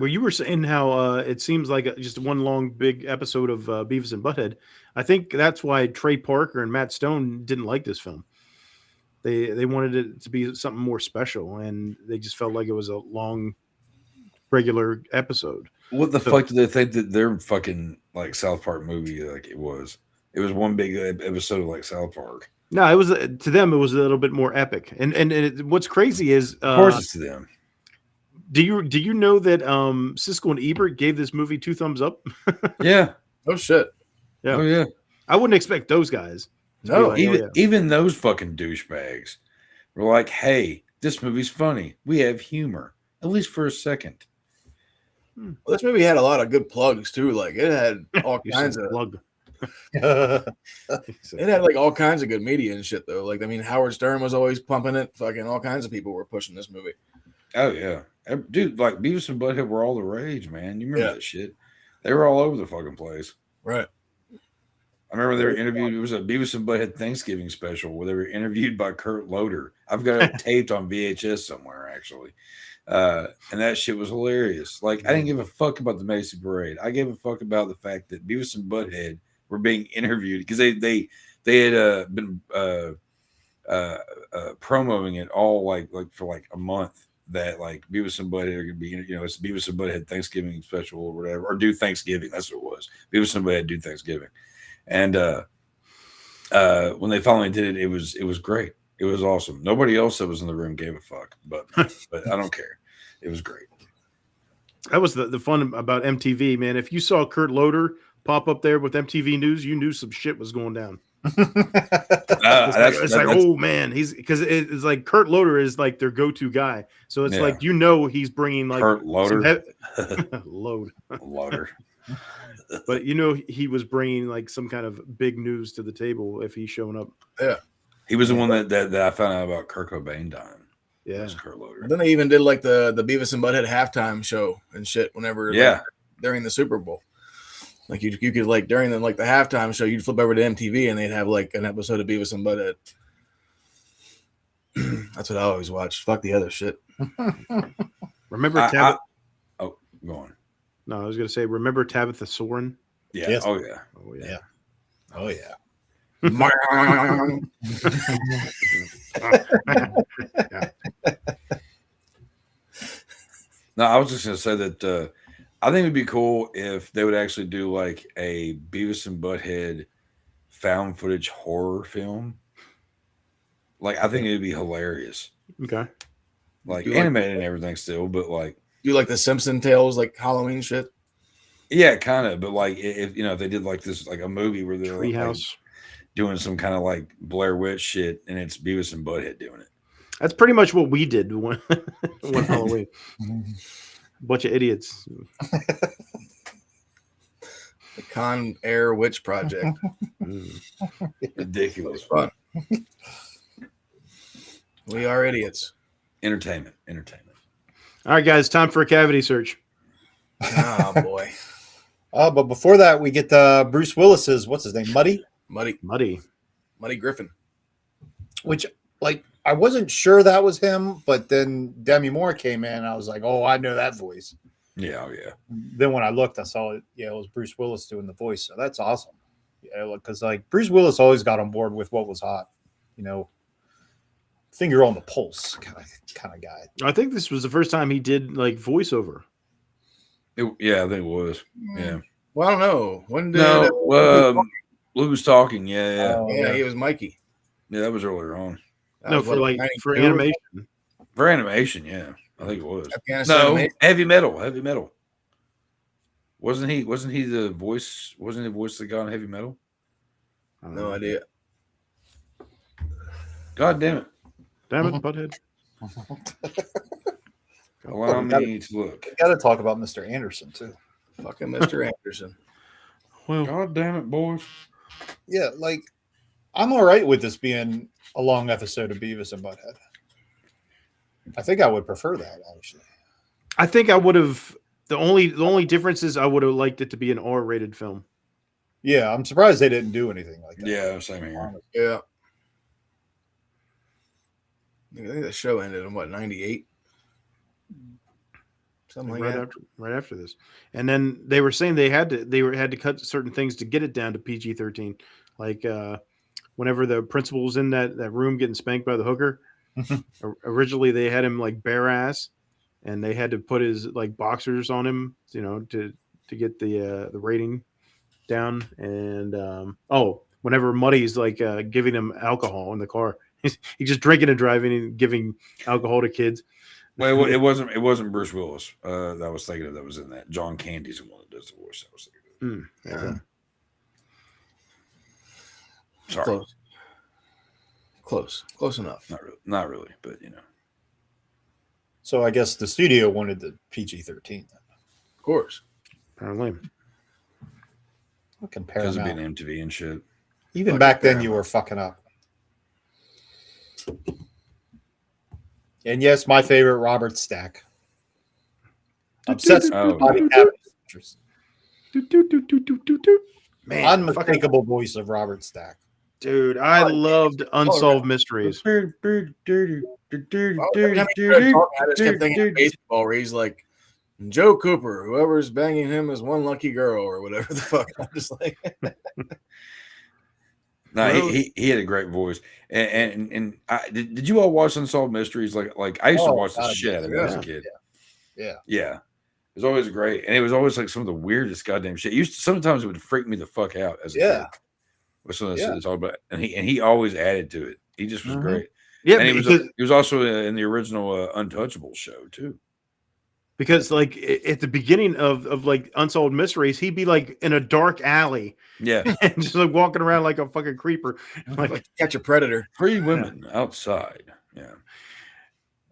Well, you were saying how it seems like just one long big episode of Beavis and Butthead. I think that's why Trey Parker and Matt Stone didn't like this film. They wanted it to be something more special, and they just felt like it was a long, regular episode. What the fuck do they think that their fucking like South Park movie like it was? It was one big episode of like South Park. No, it was to them. It was a little bit more epic. And what's crazy is, Of course, it's to them. do you know that Siskel and Ebert gave this movie 2 thumbs up? Yeah. Oh, shit. Yeah. Oh yeah. I wouldn't expect those guys. No, like, Even those fucking douchebags were like, "Hey, this movie's funny. We have humor, at least for a second." Well, this movie had a lot of good plugs too. Like it had all You kinds said of plug. it had like all kinds of good media and shit though. Like I mean, Howard Stern was always pumping it. Fucking all kinds of people were pushing this movie. Oh yeah, dude. Like Beavis and Butthead were all the rage, man. You remember that shit? They were all over the fucking place. Right. I remember they were interviewed. It was a Beavis and Butthead Thanksgiving special where they were interviewed by Kurt Loder. I've got it taped on VHS somewhere, actually. And that shit was hilarious. Like, I didn't give a fuck about the Macy Parade. I gave a fuck about the fact that Beavis and Butthead were being interviewed because they had been promoting it all like for like a month. That like Beavis and Butthead are gonna be, it's Beavis and Butthead Thanksgiving special or whatever, or do Thanksgiving. That's what it was. Beavis and Butthead do Thanksgiving. And when they finally did it, it was great. It was awesome. Nobody else that was in the room gave a fuck, but I don't care. It was great. That was the fun about MTV, man. If you saw Kurt Loder pop up there with MTV News, you knew some shit was going down. It's like, oh man, because it's like Kurt Loder is like their go-to guy. So it's like he's bringing like Kurt Loder, Loader. But he was bringing like some kind of big news to the table if he's showing up. Yeah, he was the one that I found out about Kurt Cobain dying. Yeah, was Kurt Loder. And then they even did like the Beavis and Butthead halftime show and shit. Whenever like, during the Super Bowl, like you could like during the halftime show, you'd flip over to MTV and they'd have like an episode of Beavis and Butthead. That's what I always watch. Fuck the other shit. Remember Tabitha? Oh, go on. No, I was gonna say, remember Tabitha Soren? Yeah. Yes. Oh yeah. Oh yeah. Oh yeah. No, I was just gonna say that I think it'd be cool if they would actually do like a Beavis and Butthead found footage horror film. Like, I think it'd be hilarious. Okay. Like animated and everything still, but like do like the Simpson Tales, like Halloween shit. Yeah, kind of. But like if if they did like this, like a movie where they're like doing some kind of like Blair Witch shit, and it's Beavis and Butthead doing it. That's pretty much what we did one Halloween. Bunch of idiots. The Con Air Witch Project. Ridiculous. Fun. We are idiots. Entertainment. All right, guys, time for a cavity search. Oh boy. But before that, we get Bruce Willis's, what's his name? Muddy Griffin. Which, like, I wasn't sure that was him, but then Demi Moore came in, and I was like, oh, I know that voice. Yeah, oh yeah. Then when I looked, I saw it. Yeah, it was Bruce Willis doing the voice. So that's awesome. because like Bruce Willis always got on board with what was hot, finger on the pulse kind of guy. I think this was the first time he did like voiceover. Yeah, I think it was. Yeah. Well, I don't know. When did Lou's talking? Yeah. Yeah, he was Mikey. Yeah, that was earlier on. That was what, for 92? animation. For animation, yeah, I think it was. Afghanistan No, animation? heavy metal. Wasn't he the voice? Wasn't he the voice of the guy on heavy metal? No idea. God damn it! Damn it, butthead. Allow me to look. Got to talk about Mr. Anderson too. Fucking Mr. Anderson. Well, God damn it, boys. Yeah, like I'm all right with this being a long episode of Beavis and Butthead. I think I would prefer that actually. I think I would have. The only difference is I would have liked it to be an R-rated film. Yeah, I'm surprised they didn't do anything like that. Yeah, same here. Yeah. I think the show ended in what, 98? Something like that. Right after this, and then they were saying they had to cut certain things to get it down to PG-13, like whenever the principal was in that room getting spanked by the hooker. Originally, they had him like bare ass, and they had to put his like boxers on him, to get the rating down. And whenever Muddy's like giving him alcohol in the car, he's just drinking and driving and giving alcohol to kids. Well, it wasn't Bruce Willis. That I was thinking of that was in that. John Candy's the one that does the voice. I was thinking of. Sorry. Close enough. Not really, but So I guess the studio wanted the PG-13. Of course. Apparently. Fucking because of being Paramount. MTV and shit. Even back then, you were fucking up. And yes, my favorite, Robert Stack. Obsessed with body cavity. Man, Unmistakable voice of Robert Stack. dude, I loved Unsolved Mysteries. I just kept thinking of baseball where he's like, Joe Cooper, whoever's banging him is one lucky girl or whatever the fuck. I'm just like, no, he had a great voice. And did you all watch Unsolved Mysteries? Like I used to watch the shit out of it as a kid. Yeah. It was always great, and it was always like some of the weirdest goddamn shit. Sometimes it would freak me the fuck out as a kid. With some of the shit that's all about, and he always added to it. He just was great. Yeah, and he was also in the original Untouchable show too. Because like at the beginning of like Unsolved Mysteries, he'd be like in a dark alley, and just like walking around like a fucking creeper, like catch a predator. 3 women outside,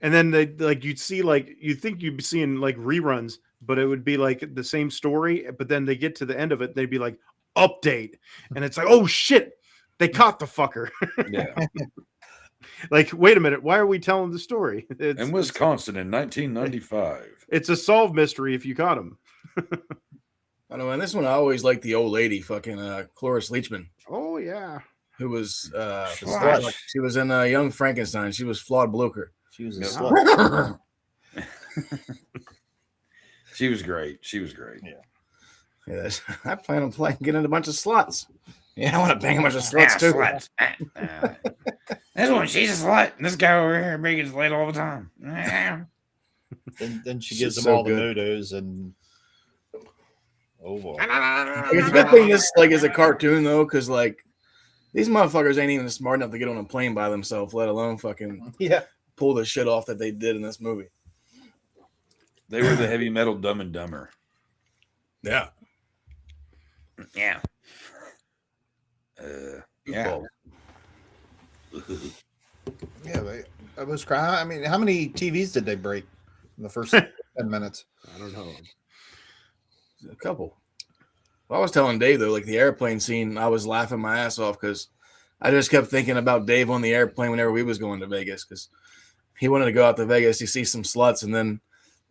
and then they like you'd think you'd be seeing like reruns, but it would be like the same story. But then they get to the end of it, they'd be like update, and it's like, oh shit, they caught the fucker. Like, wait a minute, why are we telling the story? In Wisconsin in 1995. It's a solved mystery if you caught him. I know, and this one I always liked the old lady, fucking Cloris Leachman. Oh yeah, who was she was in Young Frankenstein. She was Flawed Blucher. She was a slut. She was great. Yeah. I plan on getting a bunch of sluts. Yeah, I want to bang a bunch of sluts too. Sluts. This one, she's a slut. And this guy over here making late all the time. Then she gives them all the nodos and oh boy. It's a good thing this like is a cartoon though, because like these motherfuckers ain't even smart enough to get on a plane by themselves, let alone fucking pull the shit off that they did in this movie. They were the heavy metal Dumb and Dumber. Yeah. Yeah. Yeah, I was crying. I mean, how many TVs did they break in the first 10 minutes? I don't know. A couple. Well, I was telling Dave though, like the airplane scene, I was laughing my ass off because I just kept thinking about Dave on the airplane whenever we was going to Vegas because he wanted to go out to Vegas to see some sluts, and then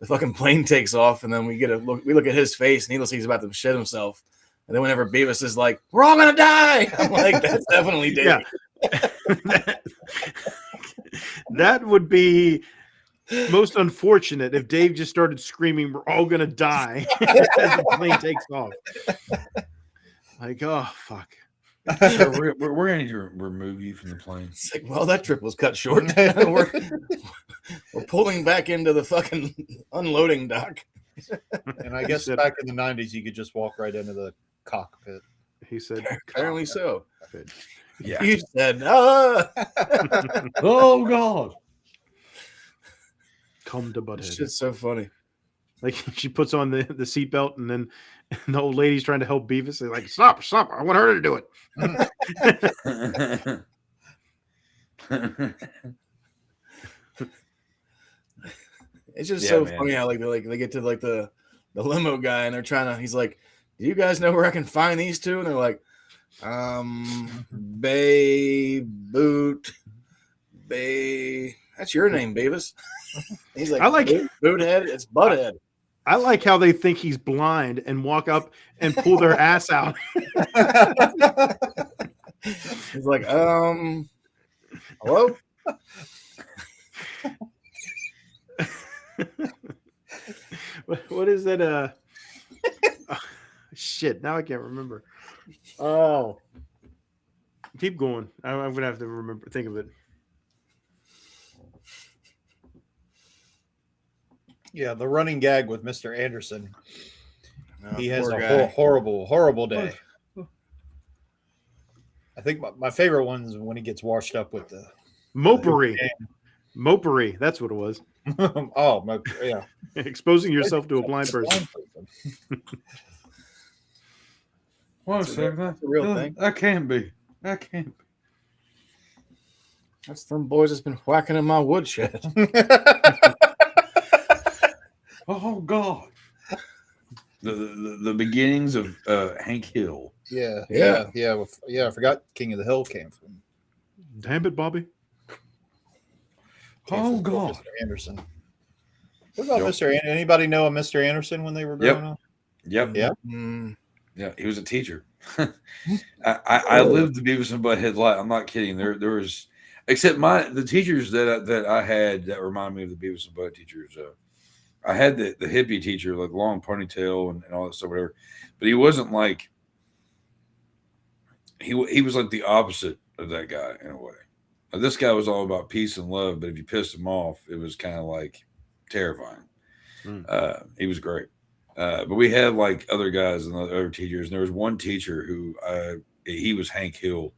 the fucking plane takes off, and then we look at his face, and he looks like he's about to shit himself. And then whenever Beavis is like, "We're all gonna die," I'm like, "That's definitely Dave." Yeah. That would be most unfortunate if Dave just started screaming, "We're all gonna die," as the plane takes off. Like, oh fuck. Sir, we're going to need to remove you from the plane. It's like, well, that trip was cut short. we're pulling back into the fucking unloading dock. And I guess back in the 90s, you could just walk right into the cockpit. He said, Apparently so. Yeah. You said, ah! Oh, God. come to Butthead. This shit's so funny. Like she puts on the seatbelt, and then the old lady's trying to help Beavis. They're like, stop! I want her to do it. It's just so funny how they get to like the limo guy, and they're trying to. He's like, "Do you guys know where I can find these two?" And they're like, Bay Boot Bay. That's your name, Beavis. He's like, I like Boothead. It's Butthead. I like how they think he's blind and walk up and pull their ass out. He's like, hello? What is that? Shit, now I can't remember. Oh, keep going. I'm gonna have to think of it. Yeah, the running gag with Mr. Anderson. Oh, He has poor a guy. horrible day. I think my favorite one is when he gets washed up with the Mopery. That's what it was. yeah. Exposing yourself to a blind person. What a second. That's a real thing. That can't be. That's them boys that's been whacking in my woodshed. Oh, God. The beginnings of Hank Hill. Yeah. I forgot King of the Hill came from. Damn it, Bobby. Oh, God. Mr. Anderson. What about Mr. Anderson? Anybody know a Mr. Anderson when they were growing up? Yep. Yeah. Yeah, he was a teacher. I lived the Beavis and Butthead life. I'm not kidding. There was, except the teachers that I had that remind me of the Beavis and Butthead teachers. I had the hippie teacher, like long ponytail and all that stuff, whatever. But he wasn't like he was like the opposite of that guy in a way. This guy was all about peace and love, but if you pissed him off, it was kind of like terrifying. He was great. But we had like other guys and other teachers, and there was one teacher who he was Hank Hill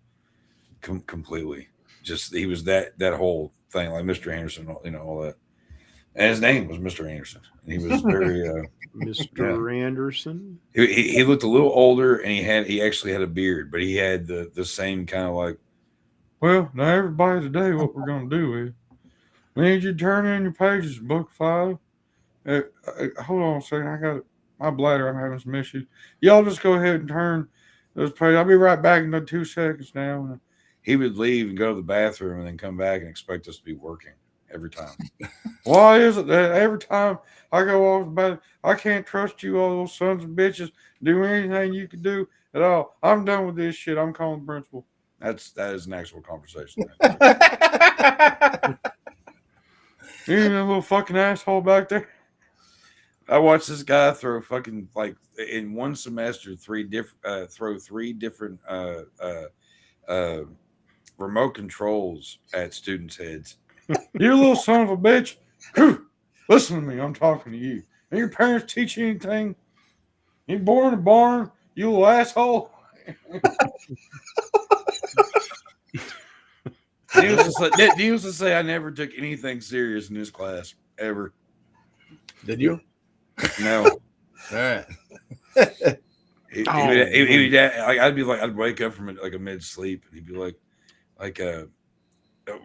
completely. Just he was that whole thing, like Mr. Anderson, all that. And his name was Mr. Anderson. And he was very Mr. Anderson. He looked a little older, and he actually had a beard, but he had the same kind of like, well, now everybody today, what we're gonna do is we need you to turn in your pages, book 5. Hold on a second, I got my bladder. I'm having some issues. Y'all just go ahead and turn those pages. I'll be right back in 2 seconds now. And he would leave and go to the bathroom and then come back and expect us to be working every time. Why is it that every time I go off the bathroom, I can't trust you, all those sons of bitches, do anything you can do at all? I'm done with this shit. I'm calling the principal. That is an actual conversation. You little fucking asshole back there. I watched this guy throw fucking like in one semester throw 3 different remote controls at students' heads. You little son of a bitch! Listen to me. I'm talking to you. Did your parents teach you anything? You born in a barn? You little asshole! Needless to say, I never took anything serious in this class ever. Did you? No. All right. I'd wake up from like a mid sleep, and he'd be like,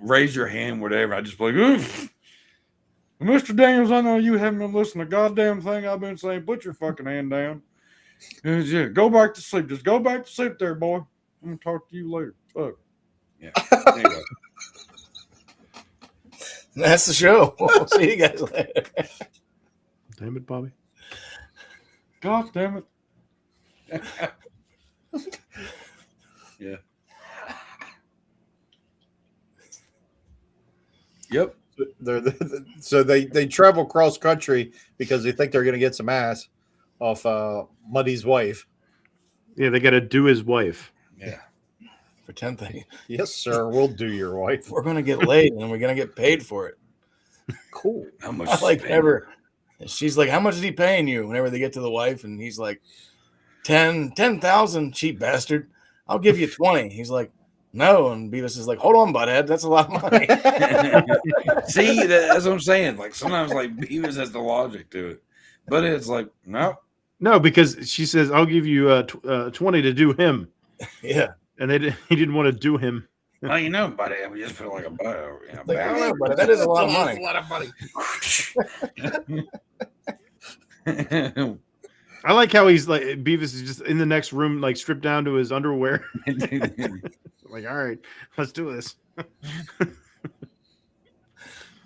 raise your hand, whatever. I'd just be like, oof. Mr. Daniels, I know you haven't been listening to a goddamn thing I've been saying. Put your fucking hand down. Yeah, go back to sleep. Just go back to sleep there, boy. I'm gonna talk to you later. Fuck. Yeah. Anyway. That's the show. We'll see you guys later. Damn it, Bobby. God damn it. Yeah. Yep. So they travel cross country because they think they're going to get some ass off Muddy's wife. Yeah, they got to do his wife. Yeah. for 10,000. Yes, sir. We'll do your wife. We're gonna get laid and we're gonna get paid for it. Cool. How much? I is like paid? never. She's like, how much is he paying you? Whenever they get to the wife, and he's like, 10,000, cheap bastard. I'll give you 20. He's like, no. And Beavis is like, hold on, butthead. That's a lot of money. See, that's what I'm saying. Like sometimes, like Beavis has the logic to it, but it's like no. No, because she says, I'll give you 20 to do him. Yeah. And he didn't want to do him. Well, you know, buddy, we just put like a butt. Like, I don't know, but that is a lot of money. A lot of money. I like how he's like, Beavis is just in the next room, like stripped down to his underwear. Like, all right, let's do this.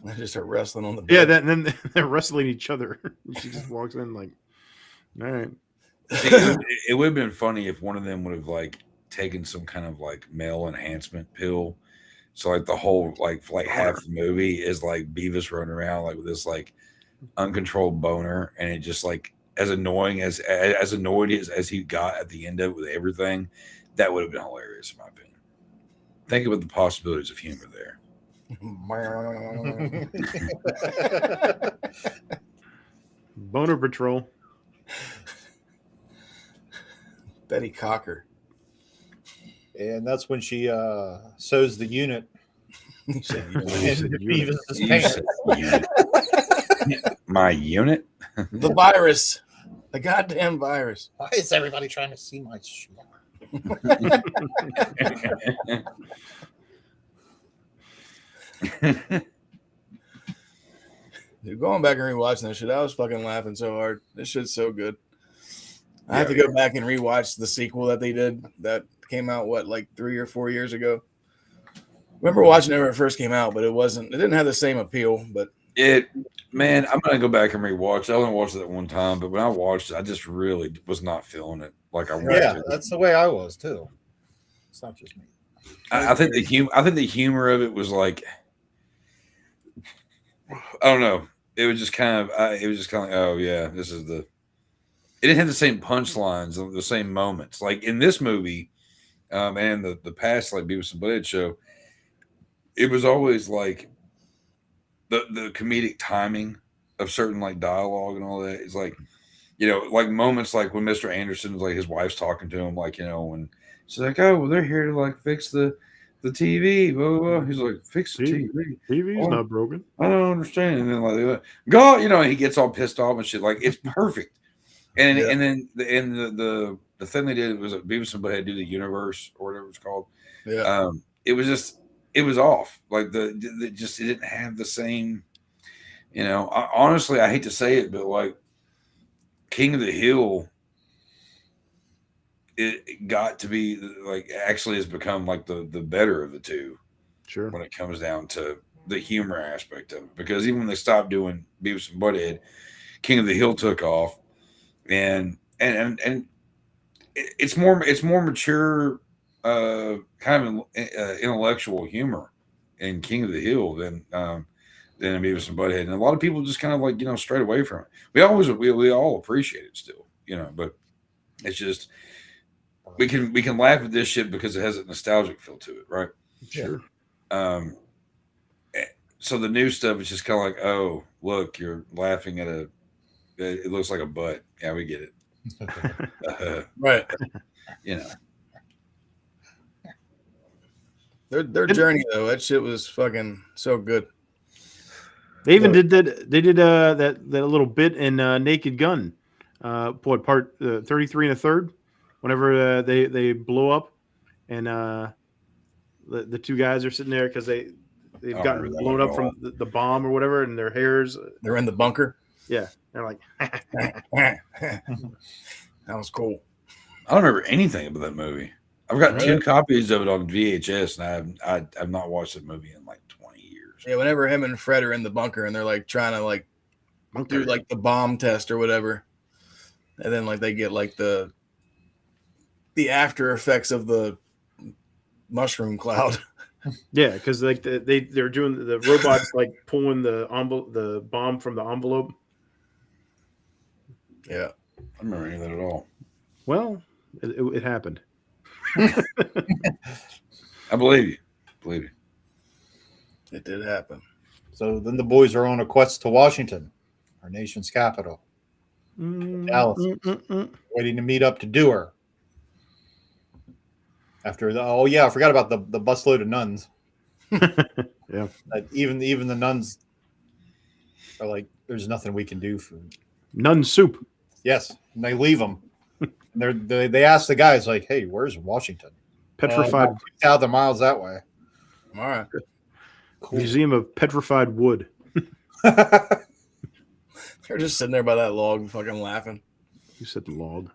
They just start wrestling on the bed. Yeah, then they're wrestling each other. She just walks in like, all right. See, it would have been funny if one of them would have like taken some kind of like male enhancement pill. So like the whole like half the movie is like Beavis running around like with this like uncontrolled boner, and it just like as annoying as annoyed as he got at the end of it with everything, that would have been hilarious in my opinion. Think about the possibilities of humor there. Boner Patrol. Betty Cocker. And that's when she sews the unit. He said, into unit. Beavis' You pants. said unit. My unit. the virus. The goddamn virus. Why is everybody trying to see my schmuck? Dude, going back and rewatching that shit, I was fucking laughing so hard. This shit's so good. I have to go back and rewatch the sequel that they did that came out, like 3 or 4 years ago. Remember watching it when it first came out, but it didn't have the same appeal. But man, I'm gonna go back and rewatch. I only watched it that one time, but when I watched it, I just really was not feeling it like I wanted Yeah, to. that's the way I was too. It's not just me. I think the humor of it was like, I don't know. It was just kind of like, oh yeah, this is the. It didn't have the same punchlines, the same moments. Like in this movie, and the past like Beavis and Butthead show, it was always like the comedic timing of certain like dialogue and all that. It's like, like moments like when Mr. Anderson's like his wife's talking to him, like, when she's like, oh, well, they're here to like fix the TV. Blah, blah, blah. He's like, fix the TV. TV's not broken. I don't understand. And then like, God, and he gets all pissed off and shit. Like it's perfect. And and then the thing they did was Beavis and Butthead do the universe or whatever it's called. yeah, It was off. Like it didn't have the same. Honestly, I hate to say it, but like King of the Hill, it got to be like actually has become like the better of the two. Sure. When it comes down to the humor aspect of it, because even when they stopped doing Beavis and Butthead, King of the Hill took off. And it's more mature, kind of intellectual humor in King of the Hill than Beavis and Butthead, and a lot of people just kind of like strayed away from it. We all appreciate it still, but it's just we can laugh at this shit because it has a nostalgic feel to it, right? Sure. So the new stuff is just kind of like, oh, look, you're laughing at it looks like a butt. Yeah, we get it. right. Their journey though, that shit was fucking so good. They even did that. They did that little bit in Naked Gun, part 33 and a third. Whenever they blow up, and the two guys are sitting there because they've gotten blown up from the bomb or whatever, and their hairs. They're in the bunker. Yeah, they're like. That was cool. I don't remember anything about that movie. I've got 2 copies of it on VHS, and I've not watched that movie in like 20 years. Yeah, whenever him and Fred are in the bunker and they're like trying to like do like the bomb test or whatever, and then like they get like the after effects of the mushroom cloud. Yeah, because like they're doing the robots like pulling the bomb from the envelope. Yeah, I don't remember any of that at all. Well, it happened. I believe you. Believe you. It did happen. So then the boys are on a quest to Washington, our nation's capital. Dallas, waiting to meet up to do her. After I forgot about the busload of nuns. Yeah. Even the nuns are like, there's nothing we can do for Nun soup. Yes, and they leave them. They ask the guys like, "Hey, where's Washington?" Petrified. 2,000 miles that way. All right. Cool. Museum of Petrified Wood. They're just sitting there by that log, fucking laughing. You said log.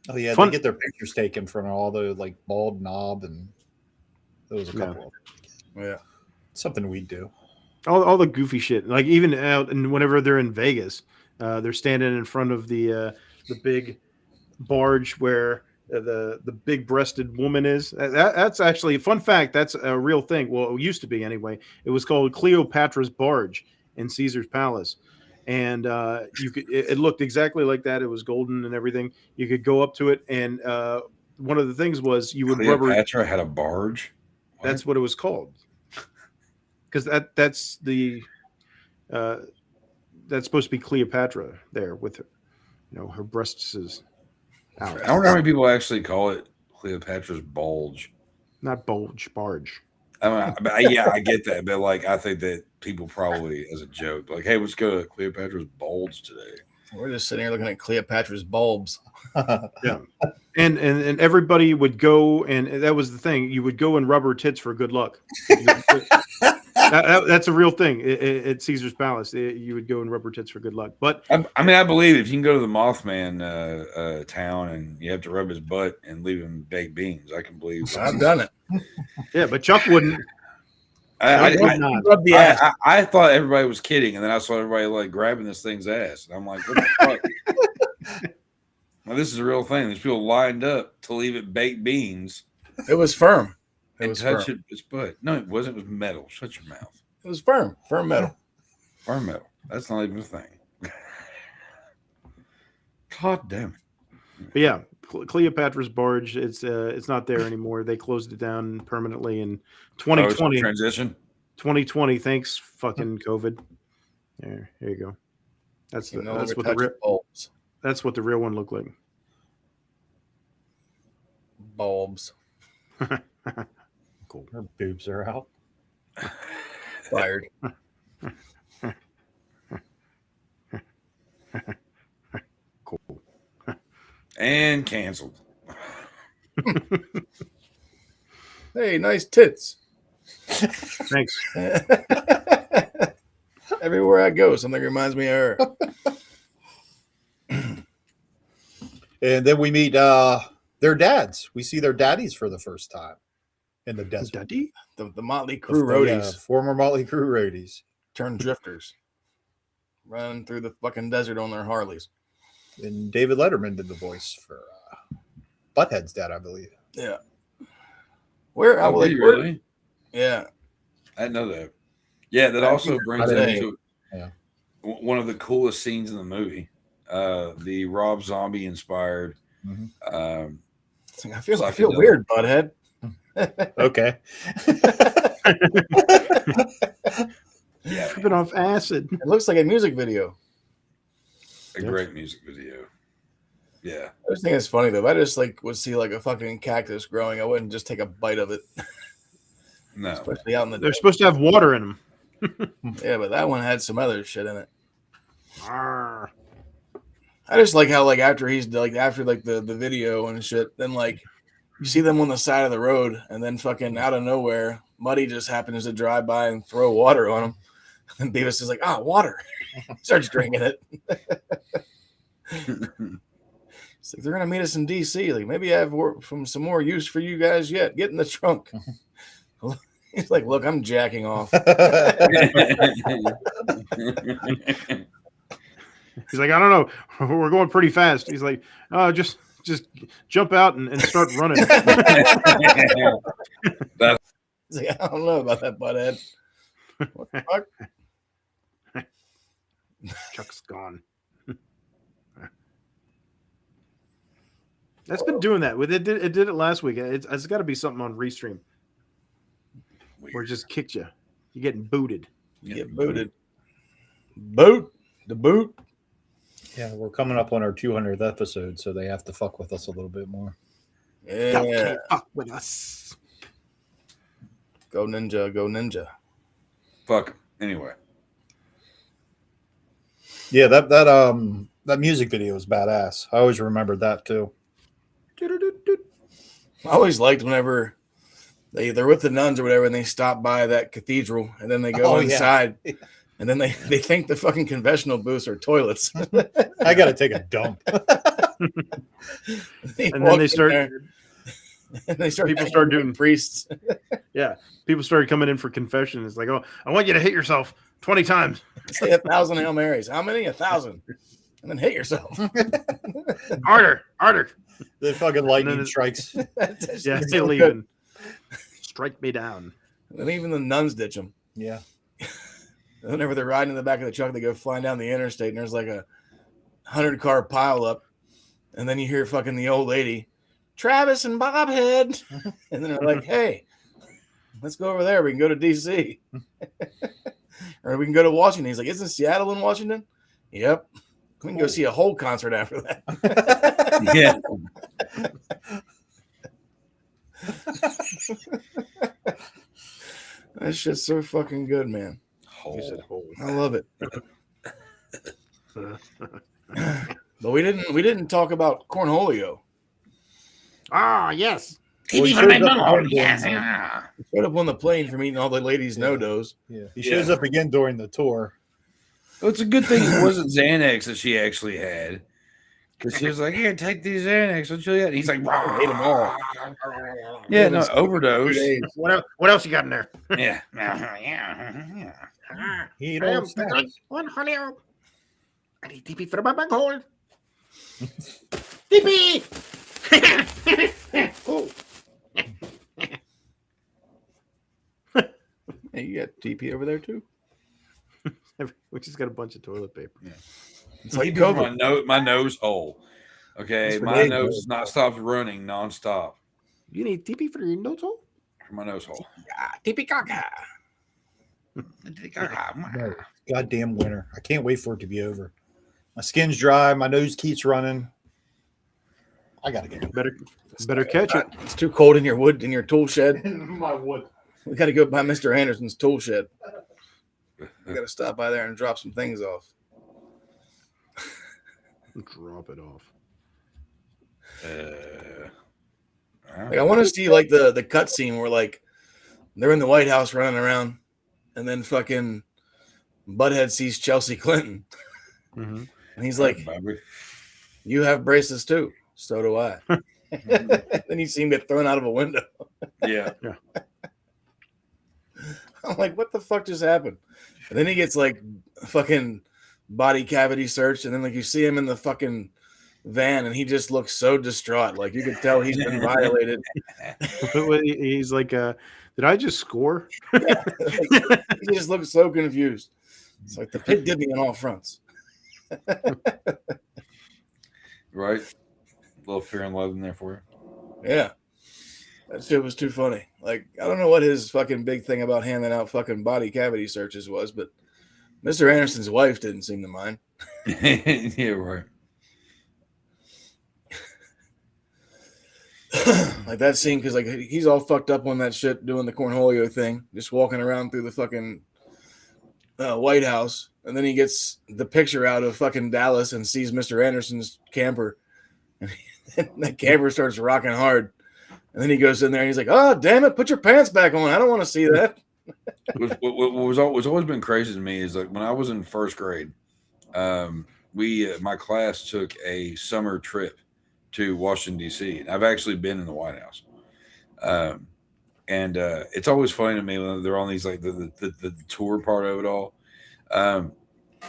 Oh yeah, Fun- they get their pictures taken from all the like bald knob, and there was a couple of them. Yeah. Something we do. All the goofy shit. Like even out and whenever they're in Vegas, they're standing in front of the big barge where the big breasted woman is. That's actually a fun fact. That's a real thing. Well, it used to be anyway. It was called Cleopatra's Barge in Caesar's Palace. And it looked exactly like that. It was golden and everything. You could go up to it, and one of the things was you would Cleopatra had a barge. What? That's what it was called. Because that's supposed to be Cleopatra there with her, her breasts out. I wonder how many people actually call it Cleopatra's bulge. Not bulge, barge. I get that, but like I think that people probably, as a joke, like, "Hey, let's go to Cleopatra's bulge today." We're just sitting here looking at Cleopatra's bulbs. Yeah, and everybody would go, and that was the thing. You would go and rub her tits for good luck. That's a real thing at Caesar's Palace. You would go and rub her tits for good luck. But I believe if you can go to the Mothman town and you have to rub his butt and leave him baked beans, I can believe. I've done it. Yeah, but Chuck wouldn't. I rub the ass. I thought everybody was kidding, and then I saw everybody like grabbing this thing's ass, and I'm like, "What the fuck?" Now, this is a real thing. There's people lined up to leave it baked beans. It was firm. It And was touch firm. its butt. No, it wasn't. It was metal. Shut your mouth. It was firm. Firm metal. Firm metal. That's not even a thing. God damn it. But yeah, Cleopatra's Barge. It's not there anymore. They closed it down permanently in 2020. Transition. 2020. Thanks, fucking COVID. There you go. That's what the bulbs. That's what the real one looked like. Bulbs. Cool. Her boobs are out. Fired. Cool. And canceled. Hey, nice tits. Thanks. Everywhere I go, something reminds me of her. And then we meet their dads. We see their daddies for the first time in the desert. Daddy? The Motley Crue roadies Former Motley Crue roadies. turned drifters. Running through the fucking desert on their Harleys. And David Letterman did the voice for Butthead's dad, I believe. Yeah. Where? I Did you really? Yeah. I didn't know that. Yeah, that also brings I us didn't. to one of the coolest scenes in the movie. The Rob Zombie inspired. I feel weird, Butthead. Okay. Yeah, Tripping off acid. It looks like a music video. a great music video. Yeah. I just think it's funny though. If I just would see a fucking cactus growing, I wouldn't just take a bite of it. No. Especially out in the They're supposed to have water in them. Yeah, but that one had some other shit in it. Arr. I just like how after he's after the video and shit, then you see them on the side of the road, and then fucking out of nowhere, Muddy just happens to drive by and throw water on him. And Beavis is like, water. Starts drinking it. It's like, they're gonna meet us in DC. Maybe I have some more use for you guys yet. Get in the trunk. He's like, look, I'm jacking off. He's like, I don't know. We're going pretty fast. He's like, just jump out and start running. He's like, I don't know about that, Butthead. What the fuck? Chuck's gone. That's been doing that. It did it last week. It's got to be something on Restream. Or just kicked you. You're getting booted. You get booted. Boot. The boot. Yeah, we're coming up on our 200th episode, so they have to fuck with us a little bit more. Yeah. You can't fuck with us. Go Ninja. Go Ninja. Fuck 'em. Anyway. Yeah, that music video is badass. I always remembered that too. I always liked whenever they're with the nuns or whatever, and they stop by that cathedral, and then they go inside, and then they think the fucking confessional booths are toilets. I gotta take a dump. And then they start. And they start. People start doing priests. Yeah, people started coming in for confession. It's like, oh, I want you to hit yourself 20 times. Say 1,000 Hail Marys. How many? 1,000. And then hit yourself. Harder. The fucking lightning strikes. Yeah, they leave and strike me down. And even the nuns ditch them. Yeah. Whenever they're riding in the back of the truck, they go flying down the interstate, and there's like a 100-car pile up, and then you hear fucking the old lady, Travis and Bobhead, and then they're like, "Hey, let's go over there. We can go to DC, or we can go to Washington." He's like, "Isn't Seattle in Washington?" Yep. We can go see a whole concert after that. Yeah. That shit's so fucking good, man. I love it. But we didn't talk about Cornholio. Ah, yes. TV for my butthole. Yes. Yeah. Showed up on the plane from eating all the ladies' no-dos. Yeah. He shows up again during the tour. Well, it's a good thing it wasn't Xanax that she actually had. Because she was like, "Here, take these Xanax." And he's like, Ate them all. "Yeah, no, overdose." What else you got in there? Yeah. He don't snap. One honey. I need TP for my hole. TP. Oh. Hey, you got TP over there too? We just got a bunch of toilet paper. Yeah. It's like my nose hole. Okay, my nose has not stopped running nonstop. You need TP for your nose hole? For my nose hole. TP caca. No, goddamn winter. I can't wait for it to be over. My skin's dry. My nose keeps running. I gotta get it. Better catch it. It's too cold in your tool shed. My wood. We got to go by Mr. Anderson's tool shed. We got to stop by there and drop some things off. Drop it off. Like, I want to see like the cut scene where like they're in the White House running around, and then fucking Butthead sees Chelsea Clinton, and he's like, "You have braces too, so do I." Then you see him get thrown out of a window. Yeah. I'm like, what the fuck just happened? And then he gets like fucking body cavity searched, and then like you see him in the fucking van, and he just looks so distraught. Like you could tell he's been violated. He's like, did I just score? Yeah, like, he just looks so confused. It's like the pig did me on all fronts. Right? A little fear and love in there for you. Yeah. That shit was too funny. Like, I don't know what his fucking big thing about handing out fucking body cavity searches was, but Mr. Anderson's wife didn't seem to mind. Yeah, right. Like that scene, because like he's all fucked up on that shit doing the Cornholio thing, just walking around through the fucking White House, and then he gets the picture out of fucking Dallas and sees Mr. Anderson's camper, and that camper starts rocking hard, and then he goes in there and he's like, "Oh damn it, put your pants back on! I don't want to see that." What's always been crazy to me is like when I was in first grade, my class took a summer trip to Washington D.C. and I've actually been in the White House, and it's always funny to me when they're on these like the tour part of it all.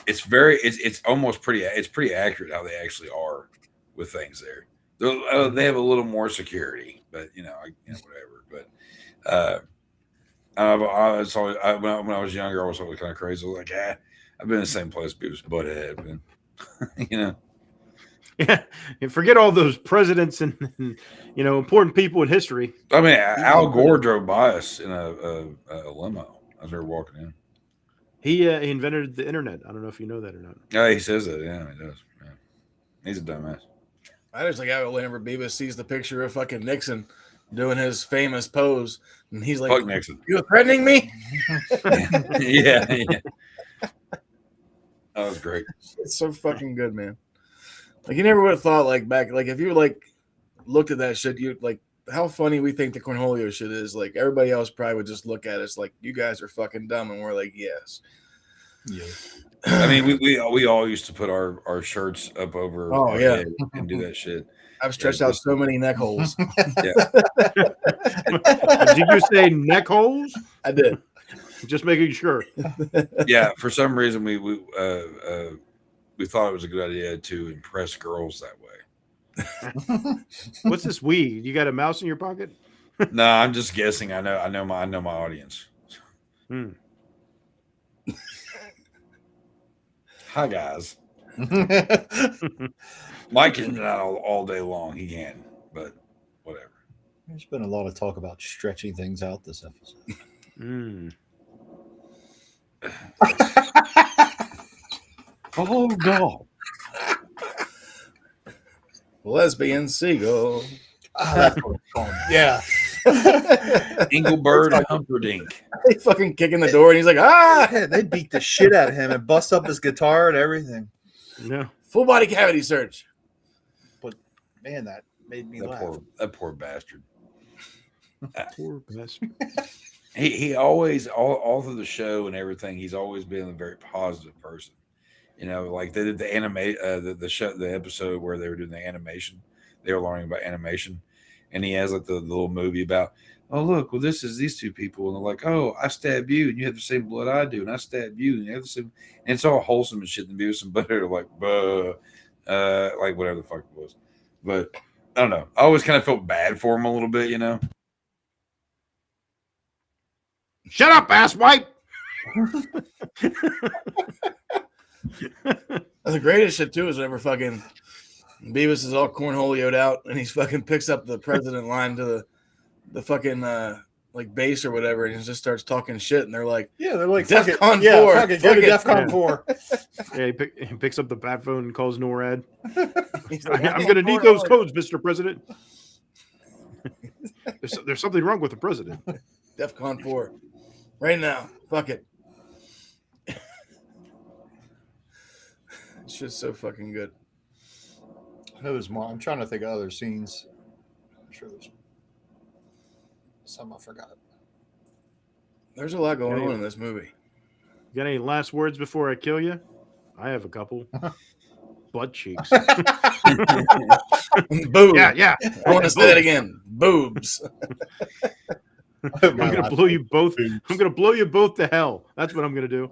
It's almost pretty accurate how they actually are with things there. They have a little more security, but whatever. But I was always, when I was younger, I was always kind of crazy. I was like, I've been in the same place, Beavis Butthead, man. Yeah, and forget all those presidents and important people in history. I mean, Al Gore drove by us in a limo as we were walking in. He invented the internet. I don't know if you know that or not. Yeah, he says that. Yeah, he does. Yeah. He's a dumbass. I just like how whenever Beavis sees the picture of fucking Nixon doing his famous pose, and he's like, "Fuck Nixon! You threatening me?" yeah. That was great. It's so fucking good, man. Like you never would have thought like back, like if you like looked at that shit, you like how funny we think the Cornholio shit is. Like everybody else probably would just look at us like you guys are fucking dumb, and we're like, yes. Yeah. I mean, we all used to put our shirts up over our head and do that shit. I've stretched out so many neck holes. Yeah. Did you say neck holes? I did. Just making sure. Yeah, for some reason we thought it was a good idea to impress girls that way. What's this weed? You got a mouse in your pocket? No, I'm just guessing. I know my audience. Hi guys. Mike can do that all day long. He can, but whatever. There's been a lot of talk about stretching things out this episode. Oh God. Lesbian seagull. That's what it's called. Yeah. Engelbert Humperdinck. They fucking kick in the door and he's like, ah! Yeah, they beat the shit out of him and bust up his guitar and everything. Yeah. Full body cavity search. But man, that made me laugh. That poor bastard. Poor bastard. He always all through the show and everything, he's always been a very positive person. Like they did the episode where they were doing the animation. They were learning about animation. And he has like the little movie about, oh look, well this is these two people, and they're like, oh, I stabbed you and you have the same blood I do, and I stabbed you and you have the same, and it's all wholesome and shit. And Beavis and Butthead are like, like whatever the fuck it was. But I don't know. I always kind of felt bad for him a little bit, Shut up, asswipe. The greatest shit too is whenever fucking Beavis is all cornholioed out and he's fucking picks up the president line to the fucking like base or whatever, and he just starts talking shit, and they're like, DEFCON 4. Yeah, fucking go to DEFCON 4. Yeah, he picks up the bat phone and calls NORAD. like, I'm going to need those codes, Mr. President. There's something wrong with the president. DEFCON 4. Right now. Fuck it. It's just so fucking good. There's more. I'm trying to think of other scenes. I'm sure there's some I forgot. There's a lot going on in this movie. You got any last words before I kill you? I have a couple. Butt cheeks. Boobs. Yeah. I want to say that again. Boobs. I'm gonna blow you both. I'm gonna blow you both to hell. That's what I'm gonna do.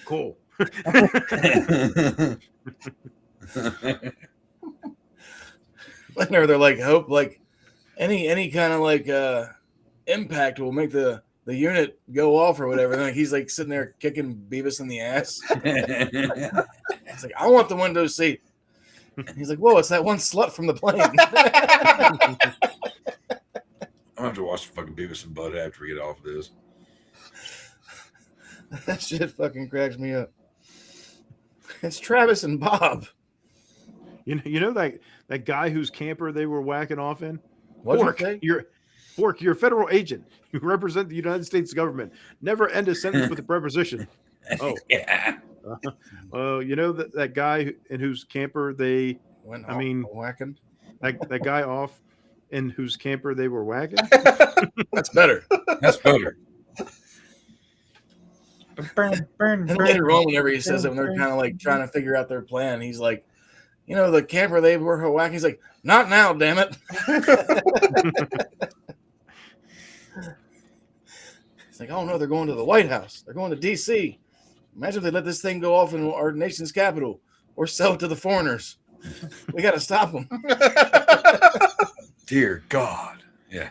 Cool. Whenever they're like, hope like any kind of like impact will make the unit go off or whatever. And like he's like sitting there kicking Beavis in the ass. It's like, I want the window seat. And he's like, whoa, it's that one slut from the plane. I'm gonna have to watch the fucking Beavis and Butthead after we get off of this. That shit fucking cracks me up. It's Travis and Bob. You know that guy whose camper they were whacking off in? Fork, you're a federal agent. You represent the United States government. Never end a sentence with a preposition. Oh, yeah. You know that guy in whose camper they went whacking? That guy off in whose camper they were whacking? That's better. That's better. And later on, whenever he says it, when they're kind of like trying to figure out their plan, he's like, the camper they were whacking. He's like, not now, damn it. He's like, oh no, they're going to the White House. They're going to D.C. Imagine if they let this thing go off in our nation's capital or sell it to the foreigners. We got to stop them. Dear God. Yeah.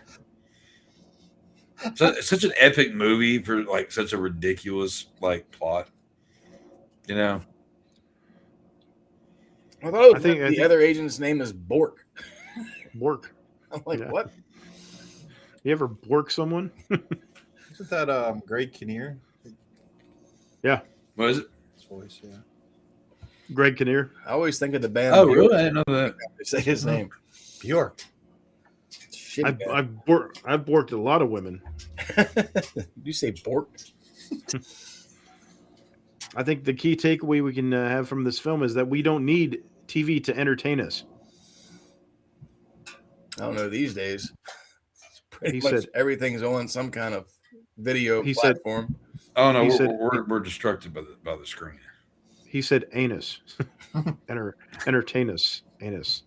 So, such an epic movie for like such a ridiculous like plot. I think the other agent's name is Bork. Bork. I'm like, Yeah. what? You ever bork someone? Isn't that Greg Kinnear? Yeah, What is it? His voice, yeah. Greg Kinnear. I always think of the band. Oh, Bjork. really? I didn't know that. They say his name. Bjork. Shitty I've borked a lot of women. band. You say Bork? I think the key takeaway we can have from this film is that we don't need TV to entertain us. I don't know these days. Pretty He much said- everything's on some kind of video He said- platform. Oh no, He we're, said- we're distracted by the screen. He said anus. Entertain us. Anus.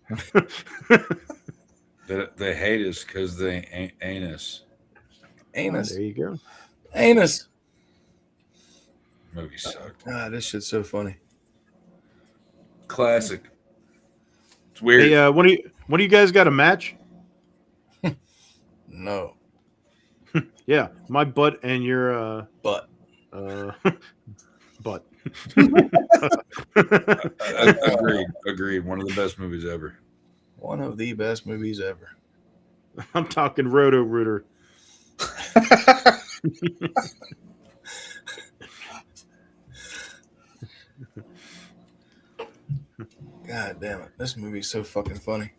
They hate us because they ain't anus. Anus. There you go. Anus. Movie sucked. Ah, this shit's so funny. Classic. It's weird. Hey, one of you guys got a match? No. Yeah, my butt and your But butt. Agreed. One of the best movies ever. one of the best movies ever. I'm talking Roto Rooter. God damn it. This movie's so fucking funny.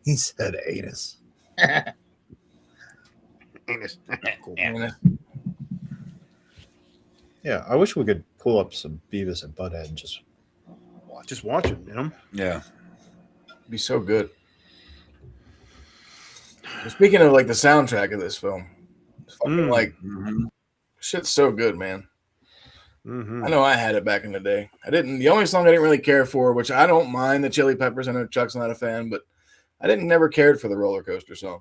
He said anus. Anus. Cool. Anus. Yeah, I wish we could pull up some Beavis and Butthead and just Just watch it, you know? Yeah. It'd be so good. Speaking of like the soundtrack of this film, it's fucking like Mhm. shit's so good, man. Mm-hmm. I know I had it back in the day. The only song I didn't really care for, which I don't mind the Chili Peppers. I know Chuck's not a fan, but I never cared for the roller coaster song.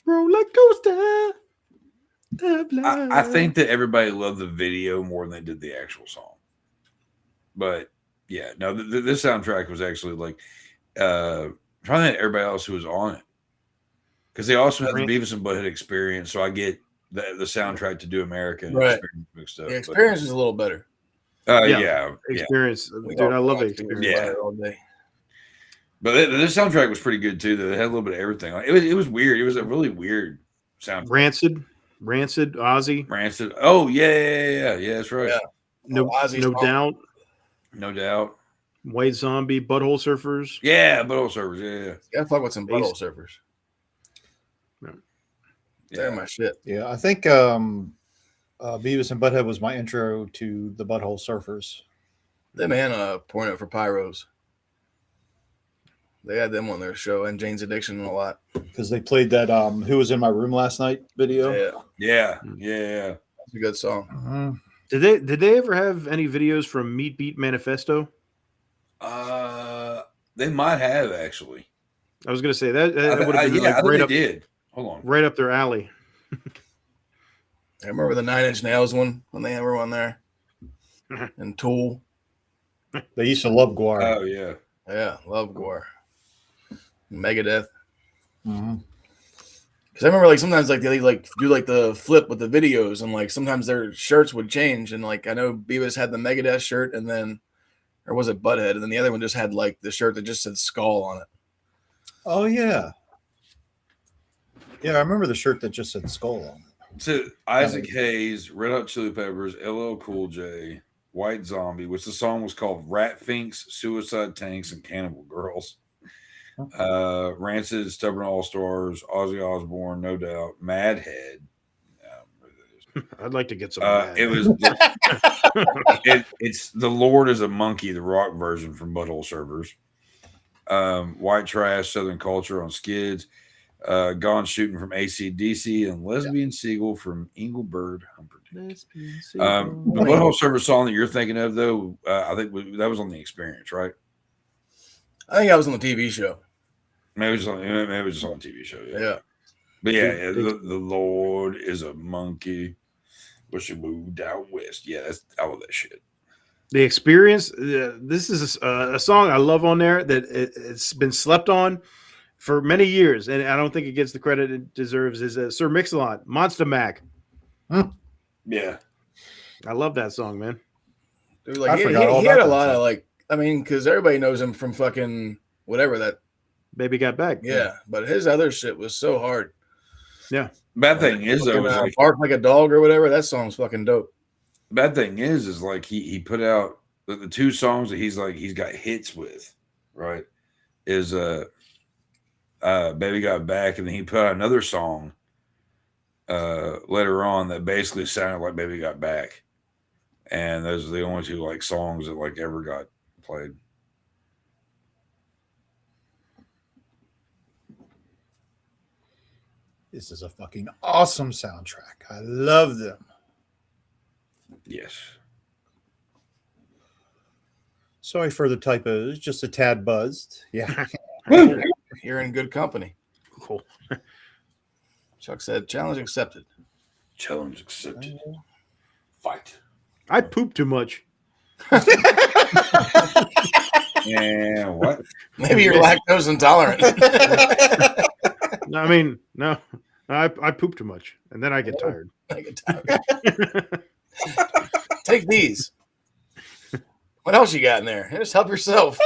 Roller coaster. Of life. I think that everybody loved the video more than they did the actual song. But yeah, no, this soundtrack was actually like trying to think everybody else who was on it, because they also had the Beavis and Butthead experience. So I get the soundtrack to Do America and Right. Experience mixed stuff. The experience is a little better. Yeah. Experience. We Dude, I all love the watched it experience. all day. But this soundtrack was pretty good too. Though it had a little bit of everything. Like, it was weird. It was a really weird soundtrack. Rancid, Ozzy. Rancid. Oh yeah, that's right. Yeah. No, Ozzy's no song. doubt. No doubt. White Zombie, Butthole Surfers. Yeah, Butthole Servers. Yeah. You gotta fuck with some butthole surfers. They're my shit. yeah. I think Beavis and Butthead was my intro to the Butthole Surfers. Them and Porno for Pyros. They had them on their show and Jane's Addiction a lot. Because they played that Who Was in My Room Last Night video. Yeah, Yeah. that's a good song. Mhm. Did they ever have any videos from Meat Beat Manifesto? They might have actually. I was gonna say that would have been I like think right they up, did. Hold on. right up their alley. I remember the 9 Inch Nails one when they were on there. And Tool. They used to love Guar. Oh yeah. Yeah, love Gore. Megadeth. Mhm. Because I remember like sometimes like they like do like the flip with the videos and like sometimes their shirts would change and like I know Beavis had the Megadeth shirt and then or was it Butthead and then the other one just had like the shirt that just said Skull on it. Oh yeah. Yeah, I remember the shirt that just said Skull on it. So Isaac Hayes, Red Hot Chili Peppers, LL Cool J, White Zombie, which the song was called Rat Finks, Suicide Tanks, and Cannibal Girls. Rancid, Stubborn All Stars, Ozzy Osbourne, No Doubt, Madhead. I'd like to get some. It was it's The Lord is a Monkey, the rock version from Butthole Servers. White Trash, Southern Culture on Skids. Gone Shooting from AC/DC and Lesbian Seagull from Engelbert Humperdinck. The Butthole Server song that you're thinking of, though, I think that was on The Experience, right? I think I was on the TV show. Maybe it was just on a TV show. Yeah. But yeah, the Lord is a monkey. Wish it moved out west. Yeah, I love that shit. The Experience. This is a song I love on there that it's been slept on for many years, and I don't think it gets the credit it deserves. Is Sir Mix-a-Lot, Monster Mac. Yeah. I love that song, man. Dude, like I he forgot all had about a that lot of song. like, I mean, because everybody knows him from fucking whatever that. Baby Got Back. Yeah, but his other shit was so hard. Yeah. Bad thing is though, is like Bark Like a Dog or whatever. That song's fucking dope. bad thing is like he put out the two songs that he's got hits with, right? Is Baby Got Back, and then he put out another song later on that basically sounded like Baby Got Back. And those are the only two like songs that like ever got played. This is a fucking awesome soundtrack. I love them. Yes. Sorry for the typos, just a tad buzzed. Yeah. You're in good company. Cool. Chuck said, "Challenge accepted." Challenge accepted. Fight. I poop too much. Yeah, what? Maybe you're lactose intolerant. No, I mean, no. I poop too much, and then I get tired. I get tired. Take these. What else you got in there? Just help yourself.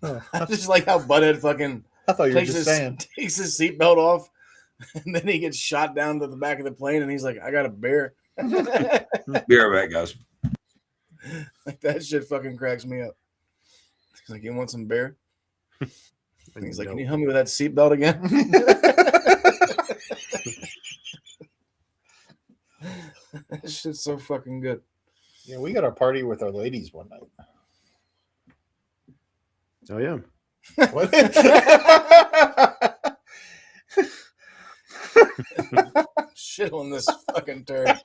I just like how Butthead fucking I thought you were takes just his saying. seatbelt off, and then he gets shot down to the back of the plane, and he's like, "I got a beer." Be right back, guys. Like that shit fucking cracks me up. He's like, "You want some beer?" And he's like, "Can you help me with that seatbelt again?" That shit's so fucking good. Yeah, we got a party with our ladies one night. Oh yeah. What? Shit on this fucking turd.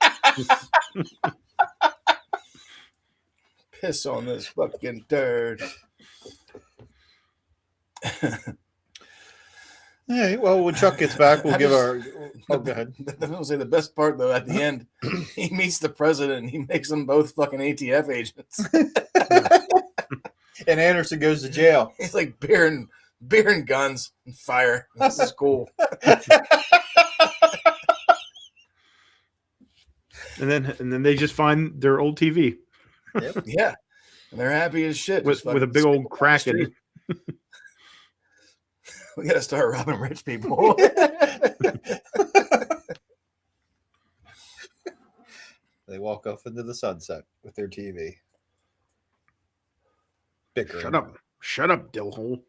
Piss on this fucking turd. Hey, well, when Chuck gets back, we'll give our. Oh, go ahead. I don't say the best part though. At the end, he meets the president. And he makes them both fucking ATF agents. And Anderson goes to jail. He's like beer and guns and fire. This is cool. And then they just find their old TV Yeah, and they're happy as shit. with Just a fucking big old spitting crack down in the it. street. We gotta start robbing rich people. They walk off into the sunset with their TV. Bickering. Shut up, Dillhole.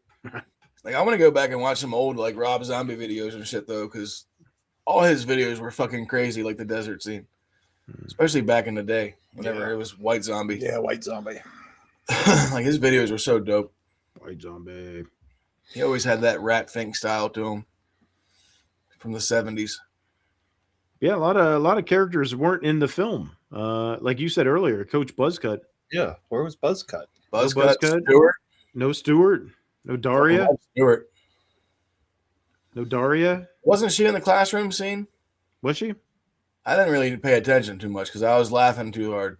Like I want to go back and watch some old like Rob Zombie videos and shit though, because all his videos were fucking crazy, like the desert scene, especially back in the day whenever it was White Zombie. Yeah, White Zombie. Like his videos were so dope. White Zombie. He always had that Rat Fink style to him from the 70s. Yeah, a lot of characters weren't in the film. Like you said earlier, Coach Buzzcut. Yeah, where was Buzzcut? Buzzcut, Buzzcut. Stewart. No Stewart. No Daria. Stewart. No Daria. Wasn't she in the classroom scene? Was she? I didn't really pay attention too much because I was laughing too hard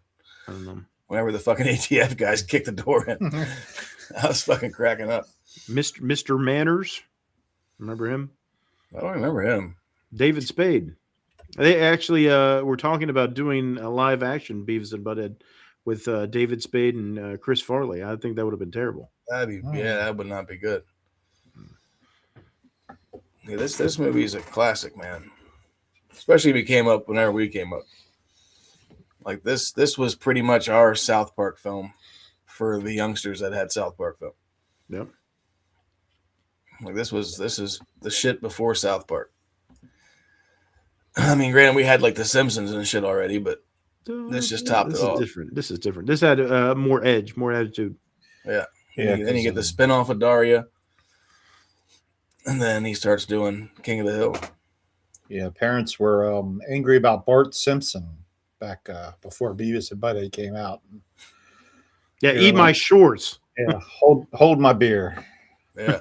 I don't know. whenever the fucking ATF guys kicked the door in. I was fucking cracking up. Mr. Manners. Remember him? I don't remember him. David Spade. They actually were talking about doing a live action Beavis and Butthead with David Spade and Chris Farley. I think that would have been terrible. Yeah, that would not be good. Yeah, this movie is a classic, man. Especially if it came up whenever we came up. Like this was pretty much our South Park film for the youngsters that had South Park film. Yep. Like this is the shit before South Park. I mean, granted, we had like the Simpsons and shit already, but this just topped this it is off. different. This is different. This had more edge, more attitude. Yeah. Yeah, Then you get the spinoff of Daria. And then he starts doing King of the Hill. Yeah, parents were angry about Bart Simpson back before Beavis and Butthead came out. Yeah, You're eat my like- shorts. Yeah, hold my beer. Yeah.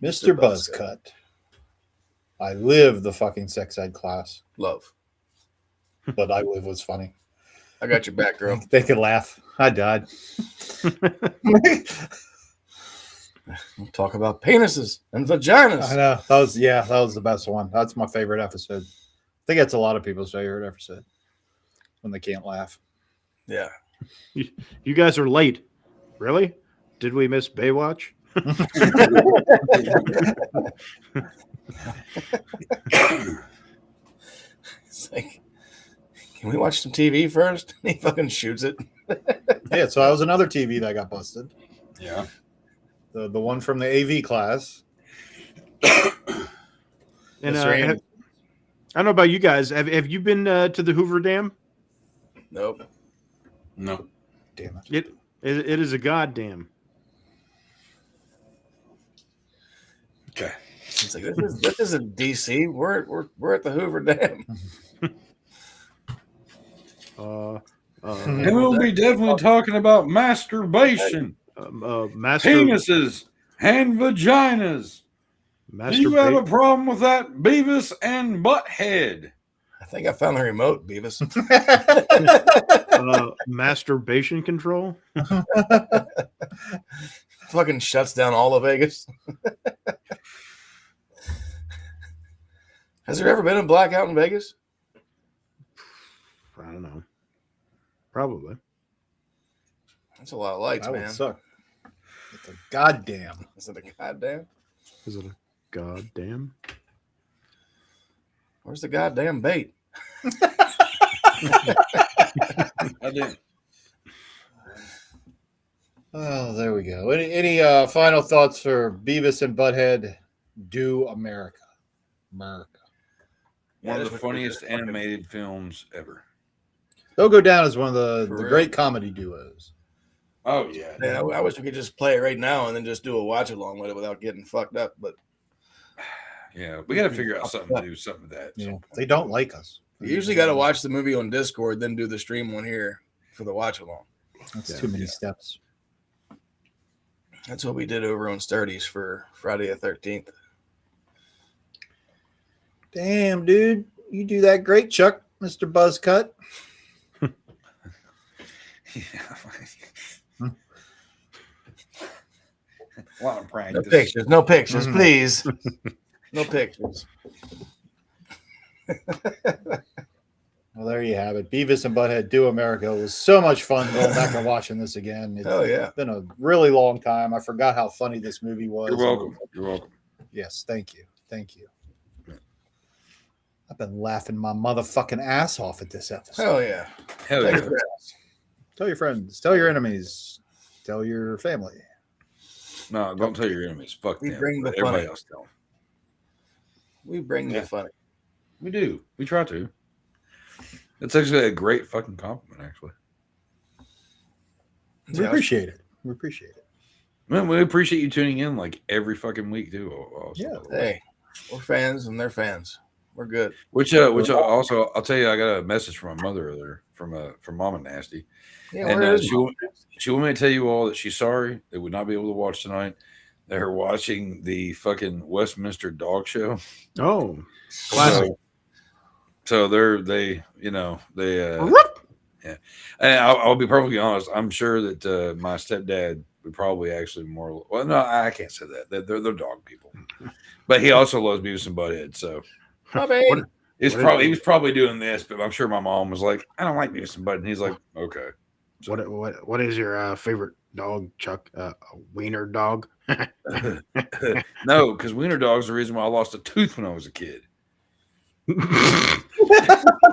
Mr. Buzzcut. I live the fucking sex ed class, Love. but I live was funny. I got your back, girl. They could laugh. I died. We'll talk about penises and vaginas. I know. That was the best one. That's my favorite episode. I think that's a lot of people's favorite episode. when they can't laugh. Yeah. You guys are late. Really? Did we miss Baywatch? It's like, can we watch some TV first? He fucking shoots it. Yeah, so that was another TV that got busted. Yeah. The one from the AV class. And Mr. Andy. I don't know about you guys. Have you been to the Hoover Dam? Nope. No. Damn it. It is a goddamn. Okay. It's like, this isn't DC. We're at the Hoover Dam. And we'll be definitely talking about masturbation, penises, and vaginas. Do you have a problem with that, Beavis and Butthead? I think I found the remote, Beavis. Masturbation control? Fucking shuts down all of Vegas. Has there ever been a blackout in Vegas? I don't know. Probably. That's a lot of lights, That man. would suck. It's a goddamn. Is it a goddamn? Is it a goddamn? Where's the goddamn bait? I did. Oh, there we go. Any final thoughts for Beavis and Butthead Do America? America. One of the funniest animated films ever. They'll go down as one of the For real. great comedy duos. Oh, yeah. Yeah, I wish we could just play it right now and then just do a watch along with it without getting fucked up. But Yeah, we got to figure out something to do something with that. Yeah, they don't like us. you usually got to watch the movie on Discord, then do the stream one here for the watch along. That's too many steps. That's what we did over on Sturdy's for Friday the 13th. Damn, dude. You do that great, Chuck, Mr. Buzzcut. Yeah. A lot of No practice. pictures, no pictures, please. No pictures. Well, there you have it. Beavis and Butthead Do America. It was so much fun going back and watching this again. It's Oh, yeah. been a really long time. I forgot how funny this movie was. You're welcome. You're welcome. Yes, thank you. Thank you. I've been laughing my motherfucking ass off at this episode. Hell yeah. Hell Tell yeah. your friends. Tell your friends. Tell your enemies. Tell your family. No, don't tell your enemies. Fuck We them. bring the But everybody funny. else tell them. We bring Yeah. the funny. We do. We try to. It's actually a great fucking compliment, actually. We appreciate it. We appreciate it. Man, we appreciate you tuning in like every fucking week too. Also, Yeah. by the way. Hey, we're fans and they're fans. We're good. Which also I'll tell you, I got a message from my mother earlier from Mama Nasty, Yeah, and where is she wanted me to tell you all that she's sorry they would not be able to watch tonight. They're watching the fucking Westminster Dog Show. Oh, classic. So they yeah. And I'll be perfectly honest. I'm sure that my stepdad would probably actually more. Well, no, I can't say that. They're dog people, but he also loves Beavis and Butthead. So Bobby. he was probably doing this, but I'm sure my mom was like, "I don't like Beavis and Butthead." And he's like, "Okay." What is your favorite dog, Chuck? A wiener dog? No, because wiener dog's the reason why I lost a tooth when I was a kid. Isn't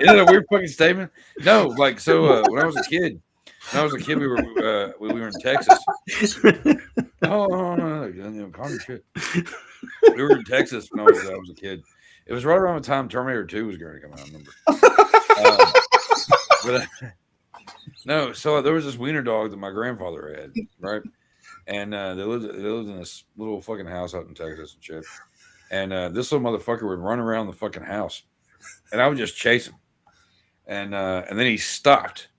that a weird fucking statement? No, like so when I was a kid, we were in Texas. No, calm your shit. We were in Texas when I was a kid. It was right around the time Terminator 2 was going to come out, I remember. No, so there was this wiener dog that my grandfather had, right? And they lived in this little fucking house out in Texas and shit. And this little motherfucker would run around the fucking house, and I would just chase him. And then he stopped,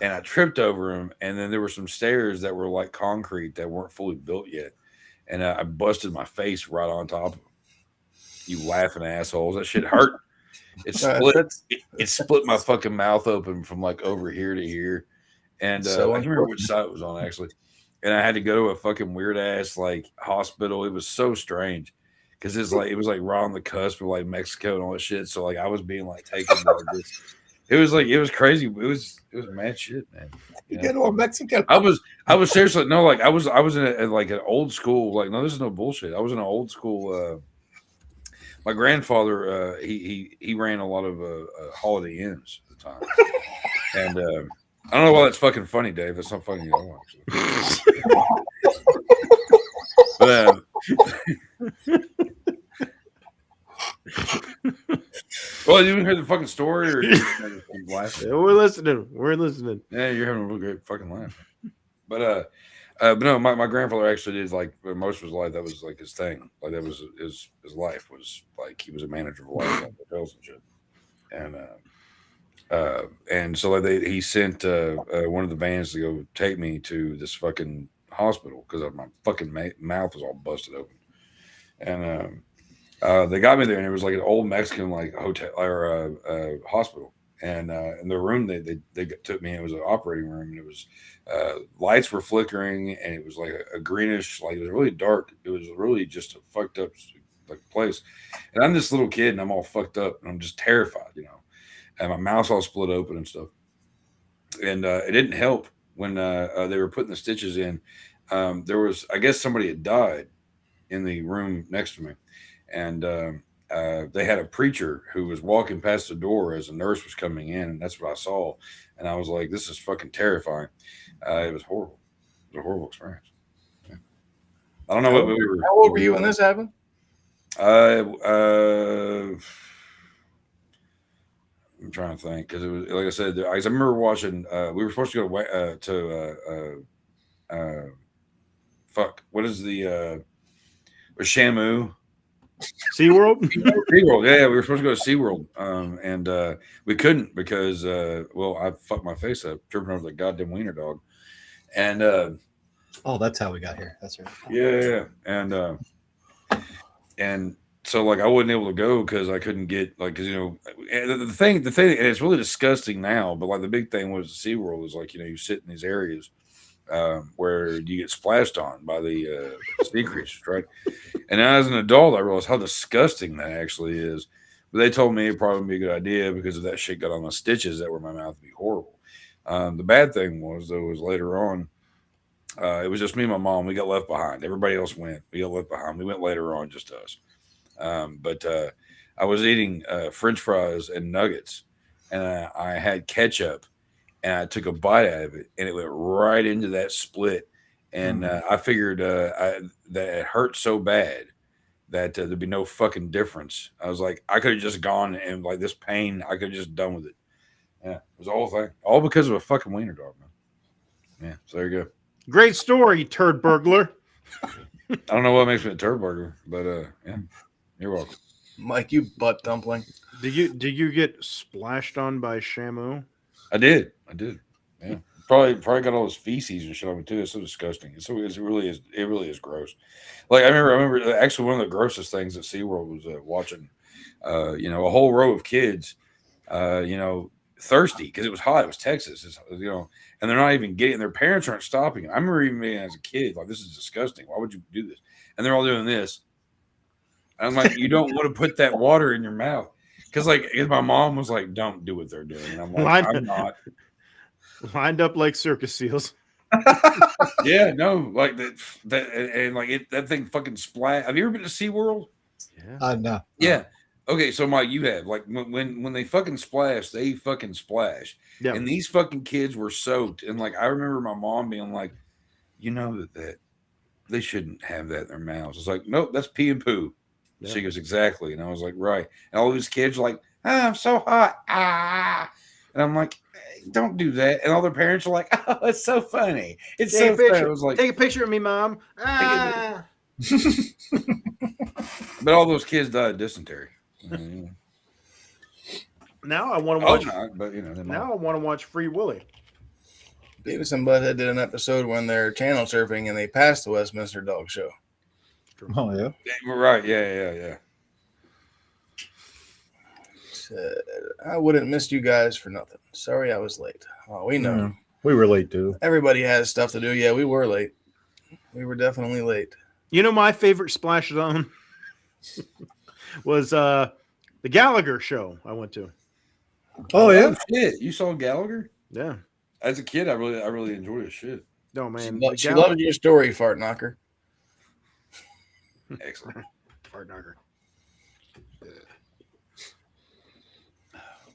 and I tripped over him. And then there were some stairs that were like concrete that weren't fully built yet, and I busted my face right on top of him. You laughing assholes! That shit hurt. It split. It split my fucking mouth open from like over here to here, and I can't remember which side it was on actually. And I had to go to a fucking weird ass like hospital. It was so strange because it was like right on the cusp of like Mexico and all that shit. So like I was being like taken to like this It was crazy. It was mad shit, man. You get all Mexican. I was seriously no, like I was in like an old school, like, no, this is no bullshit. I was in an old school. My grandfather, he ran a lot of Holiday Inns at the time, and I don't know why that's fucking funny, Dave. That's not funny at all, actually. But well, you didn't hear the fucking story, or laughing? Yeah, we're listening. We're listening. Yeah, you're having a real great fucking laugh. But no, my grandfather actually did, like, most of his life. That was like his thing. Like, that was his life, was like he was a manager of a lot of hotels and shit. And so like he sent one of the vans to go take me to this fucking hospital because my fucking mouth was all busted open. And they got me there, and it was like an old Mexican like hotel or hospital. And in the room they took me in, it was an operating room, and it was lights were flickering, and it was like a greenish, like it was really dark. It was really just a fucked up like place. And I'm this little kid, and I'm all fucked up, and I'm just terrified, you know. And my mouth's all split open and stuff. And it didn't help when they were putting the stitches in. There was, I guess, somebody had died in the room next to me, and they had a preacher who was walking past the door as a nurse was coming in, and that's what I saw. And I was like, this is fucking terrifying. It was horrible. It was a horrible experience. Yeah. I don't know what we were. How old were you when this happened? I'm trying to think, because it was, like I said, I remember watching. We were supposed to go to fuck. What is the Shamu? SeaWorld? SeaWorld, yeah, we were supposed to go to SeaWorld, and we couldn't because, well, I fucked my face up tripping over the goddamn wiener dog, and oh, that's how we got here. That's right. yeah, and so like I wasn't able to go because I couldn't get, like, because, you know, the thing, and it's really disgusting now, but like the big thing was SeaWorld was like, you know, you sit in these areas where you get splashed on by the sea creatures, right? And as an adult, I realized how disgusting that actually is. But they told me it'd probably be a good idea because if that shit got on my stitches, that were my mouth, would be horrible. The bad thing was, though, was later on, it was just me and my mom. We got left behind. Everybody else went. We got left behind. We went later on, just us. But I was eating French fries and nuggets, and I had ketchup, and I took a bite out of it, and it went right into that split. And I figured that it hurt so bad that there'd be no fucking difference. I was like, I could have just gone, and like this pain, I could have just done with it. Yeah, it was the whole thing, all because of a fucking wiener dog, man. Yeah, so there you go. Great story, turd burglar. I don't know what makes me a turd burglar, but yeah, you're welcome. Mike, you butt dumpling. Did you get splashed on by Shamu? I did. Yeah, probably got all his feces and shit on me too. It's so disgusting. It really is gross. Like I remember actually one of the grossest things at SeaWorld was watching, you know, a whole row of kids, you know, thirsty because it was hot. It was Texas, you know, and they're not even getting. Their parents aren't stopping. I remember even being as a kid like, this is disgusting. Why would you do this? And they're all doing this. And I'm like, you don't want to put that water in your mouth. Because like my mom was like, don't do what they're doing. And I'm like, I'm not. Lined up like circus seals. Yeah, no, like that and like that thing fucking splash. Have you ever been to SeaWorld? Yeah. No. Yeah. Okay, so Mike, you have, like, when they fucking splash, they fucking splash. Yeah. And these fucking kids were soaked. And like I remember my mom being like, you know that they shouldn't have that in their mouths. It's like, nope, that's pee and poo. Yeah. She goes, exactly. And I was like, right. And all these kids are like, I'm so hot. And I'm like, don't do that. And all their parents are like, oh, it's so funny. It's so funny. I was like, take a picture of me, Mom. But all those kids died of dysentery. Now I want to watch. But you know, now I want to watch Free Willy. Beavis and Butthead did an episode when they're channel surfing and they passed the Westminster Dog Show. Oh yeah, right. Yeah. I wouldn't miss you guys for nothing. Sorry I was late. Oh, we know. We were late too. Everybody has stuff to do. Yeah, we were late. We were definitely late. You know, my favorite splash zone was the Gallagher show I went to. Oh yeah. Shit, you saw Gallagher? Yeah. As a kid, I really enjoyed his shit. No man. She loved your story, Fart Knocker. Excellent. Fart knocker.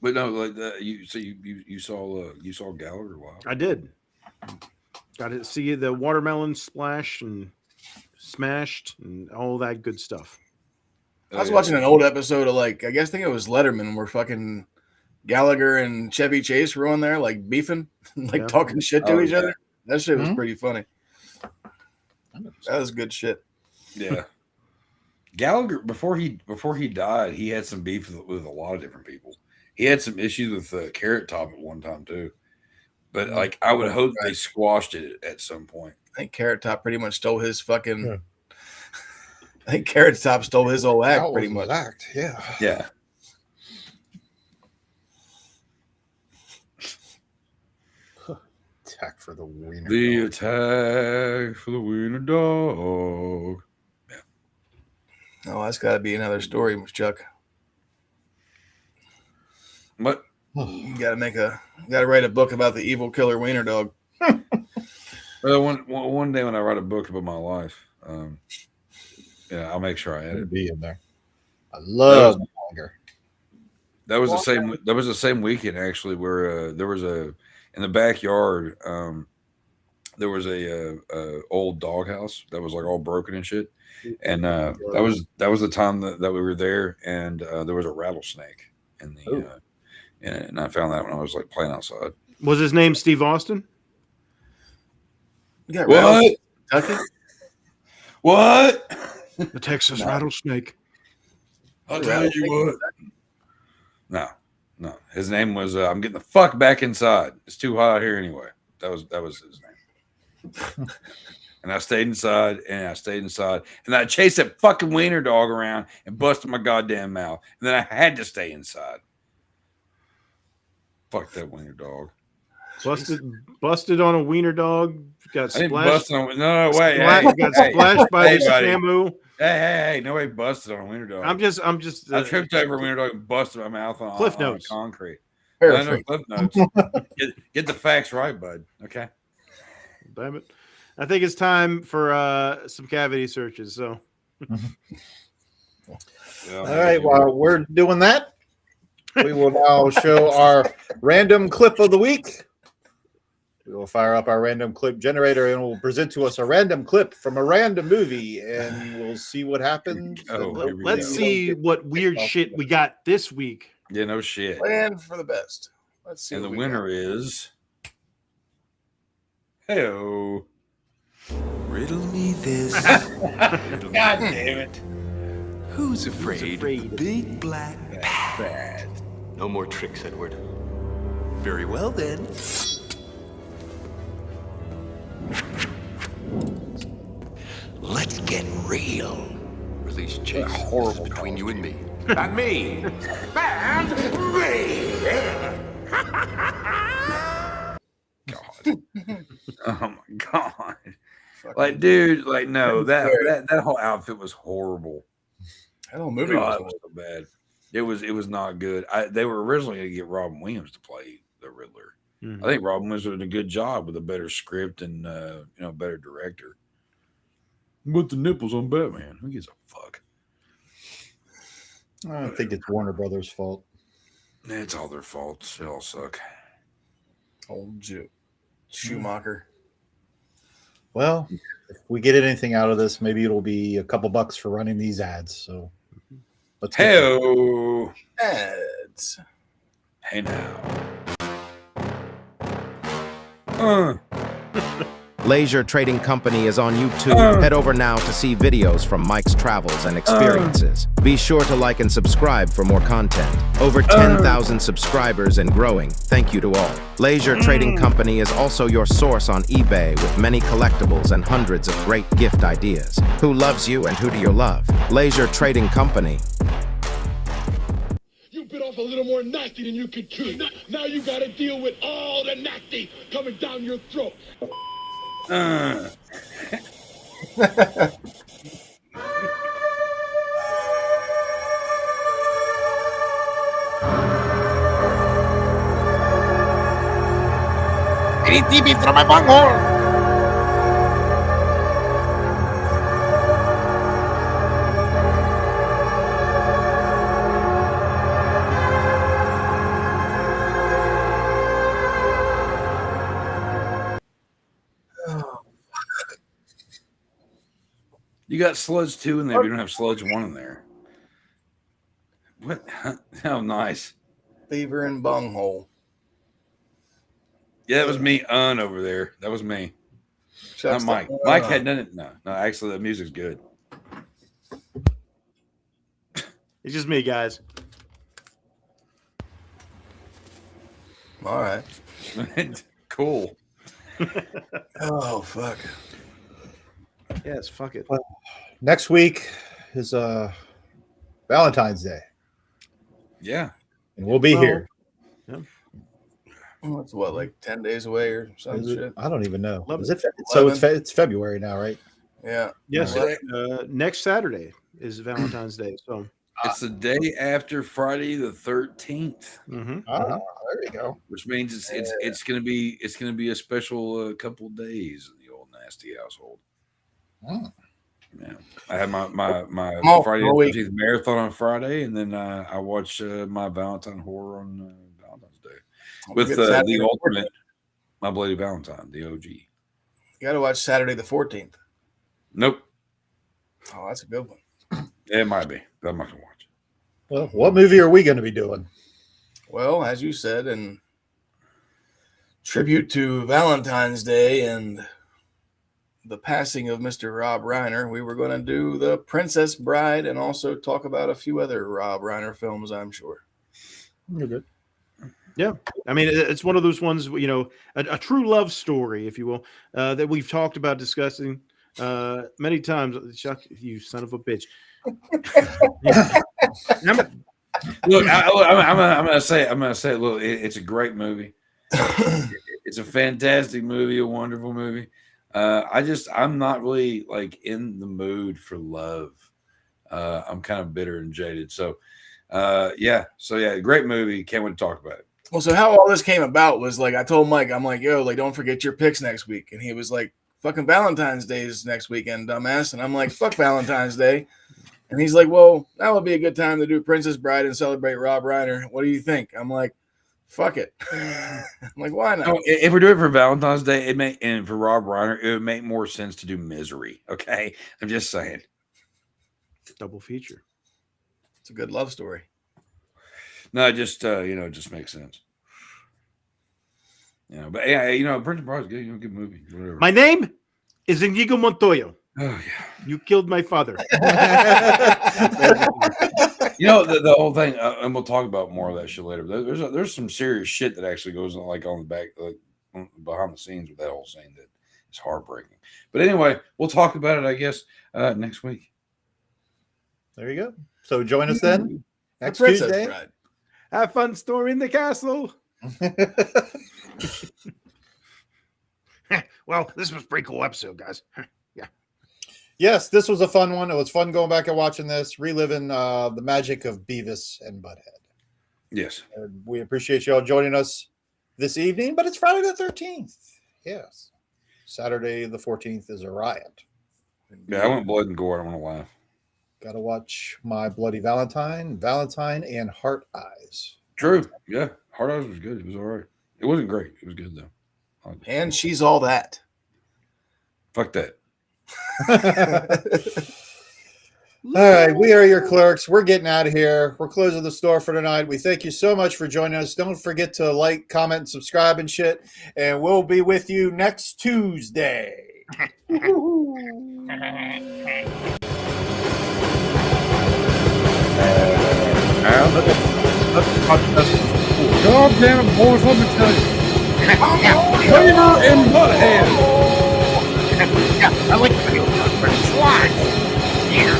But no, like you saw Gallagher? Wow. I did. Got to see the watermelon splash and smashed and all that good stuff. I was watching an old episode of I think it was Letterman, where fucking Gallagher and Chevy Chase were on there like beefing, talking shit to each other. That shit was pretty funny. That was good shit. Yeah. Gallagher, before he died, he had some beef with a lot of different people. He had some issues with Carrot Top at one time too. But I would hope they squashed it at some point. I think Carrot Top pretty much stole his fucking. Yeah. I think Carrot Top stole his whole act pretty much. Yeah. Yeah. Attack for the wiener. The attack for the wiener dog. Yeah. Oh, that's got to be another story, Chuck. What? You got to write a book about the evil killer wiener dog. One day when I write a book about my life, I'll make sure I add it. Be in there. I love longer. That was the same weekend actually, where there was in the backyard. There was a old doghouse that was all broken and shit, and that was the time that we were there, and there was a rattlesnake in the. And I found that when I was playing outside. Was his name Steve Austin? You got what? What? The Texas rattlesnake. I'll tell you what. No. His name was I'm getting the fuck back inside. It's too hot out here anyway. That was his name. And I stayed inside, and I chased that fucking wiener dog around and busted my goddamn mouth. And then I had to stay inside. Fuck that wiener dog. Busted on a wiener dog. Got splashed. No, wait. Got splashed by the Shamu. Hey, nobody busted on a wiener dog. I'm just. I tripped over a wiener dog and busted my mouth on Cliff Notes. concrete. I know Cliff Notes. Get the facts right, bud. Okay. Damn it. I think it's time for some cavity searches. So. All right. While we're doing that, we will now show our random clip of the week. We will fire up our random clip generator and we'll present to us a random clip from a random movie, and we'll see what happens. Let's see what weird shit we got this week. Yeah, no shit. Plan for the best. Let's see. And the winner is. Hey-o. Riddle me this. God damn it. Who's afraid of big black bad? No more tricks, Edward. Very well, then. Let's get real. Release Chase. Horrible between you and me. And me. And me. God. Oh my God. Dude, no, that whole outfit was horrible. That whole movie was so bad. It was not good. They were originally going to get Robin Williams to play the Riddler. Mm-hmm. I think Robin Williams did a good job with a better script and better director. With the nipples on Batman, who gives a fuck? I think it's Warner Brothers' fault. It's all their fault. They all suck. Old Schumacher. Well, if we get anything out of this, maybe it'll be a couple bucks for running these ads. So let's Hey-o. Ads. Hey now. Leisure Trading Company is on YouTube. Head over now to see videos from Mike's travels and experiences. Be sure to like and subscribe for more content. Over 10,000 subscribers and growing. Thank you to all. Leisure Trading Company is also your source on eBay with many collectibles and hundreds of great gift ideas. Who loves you and who do you love? Leisure Trading Company. You bit off a little more nasty than you could chew. Now you got to deal with all the nasty coming down your throat. Any TV from my bunghole. You got Sludge 2 in there, but you don't have Sludge 1 in there. What? How nice. Beaver and bunghole. Yeah, that was me over there. That was me. Not Mike. Mike had done it. No, actually, the music's good. It's just me, guys. All right. Cool. Oh, fuck. Yes, fuck it. Well, next week is Valentine's Day. Yeah. And we'll be here. Yeah. Well, it's what, like 10 days away or some shit? I don't even know. 11. Is it? So it's February now, right? Yeah. Yes. Next Saturday is Valentine's Day. So it's the day after Friday the 13th. Mm-hmm. There you go. Which means it's gonna be a special couple of days in the old nasty household. Oh. Yeah, I had my Friday the 13th marathon on Friday, and then I watched my Valentine horror on Valentine's Day with the ultimate, My Bloody Valentine, the OG. You got to watch Saturday the 14th. Nope. Oh, that's a good one. It might be, but I'm not gonna watch it. Well, what movie are we going to be doing? Well, as you said, in tribute to Valentine's Day and the passing of Mr. Rob Reiner, we were going to do The Princess Bride and also talk about a few other Rob Reiner films, I'm sure. You're good. yeah, I mean, it's one of those ones, you know, a true love story, if you will, that we've talked about discussing many times. Chuck, you son of a bitch. Look, I'm gonna say, look, it's a great movie. It's a fantastic movie, a wonderful movie. I'm not really like in the mood for love. I'm kind of bitter and jaded. So great movie. Can't wait to talk about it. Well, so how all this came about was like, I told Mike, I'm like, yo, like, don't forget your picks next week. And he was like, fucking Valentine's Day is next weekend, dumbass. And I'm like, fuck Valentine's Day. And he's like, well, that would be a good time to do Princess Bride and celebrate Rob Reiner. What do you think? I'm like, fuck it. I'm like, why not? No, if we're doing it for Valentine's Day, and for Rob Reiner, it would make more sense to do Misery. Okay, I'm just saying. Double feature. It's a good love story. No, it just it just makes sense. But yeah, Princess Bride is good. Good movie. Whatever. My name is Inigo Montoya. Oh yeah. You killed my father. The whole thing, and we'll talk about more of that shit later. But there's some serious shit that actually goes on, like on the back, like behind the scenes with that whole scene that is heartbreaking. But anyway, we'll talk about it, I guess, next week. There you go. So join us then next Princess Tuesday. Bride. Have fun storming the castle. Well, this was a pretty cool episode, guys. Yes, this was a fun one. It was fun going back and watching this, reliving the magic of Beavis and Butthead. Yes. And we appreciate you all joining us this evening, but it's Friday the 13th. Yes. Saturday the 14th is a riot. Yeah, I went blood and gore. I don't want to laugh. Got to watch My Bloody Valentine, and Heart Eyes. True. Yeah. Heart Eyes was good. It was all right. It wasn't great. It was good, though. And she's all that. Fuck that. All right, we are your clerks. We're getting out of here. We're closing the store for tonight. We thank you so much for joining us. Don't forget to like, comment, and subscribe and shit. And we'll be with you next Tuesday. God damn it, boys, let me tell you. Flavor and Butthead. Yeah, I like the video, but it's live. Yeah.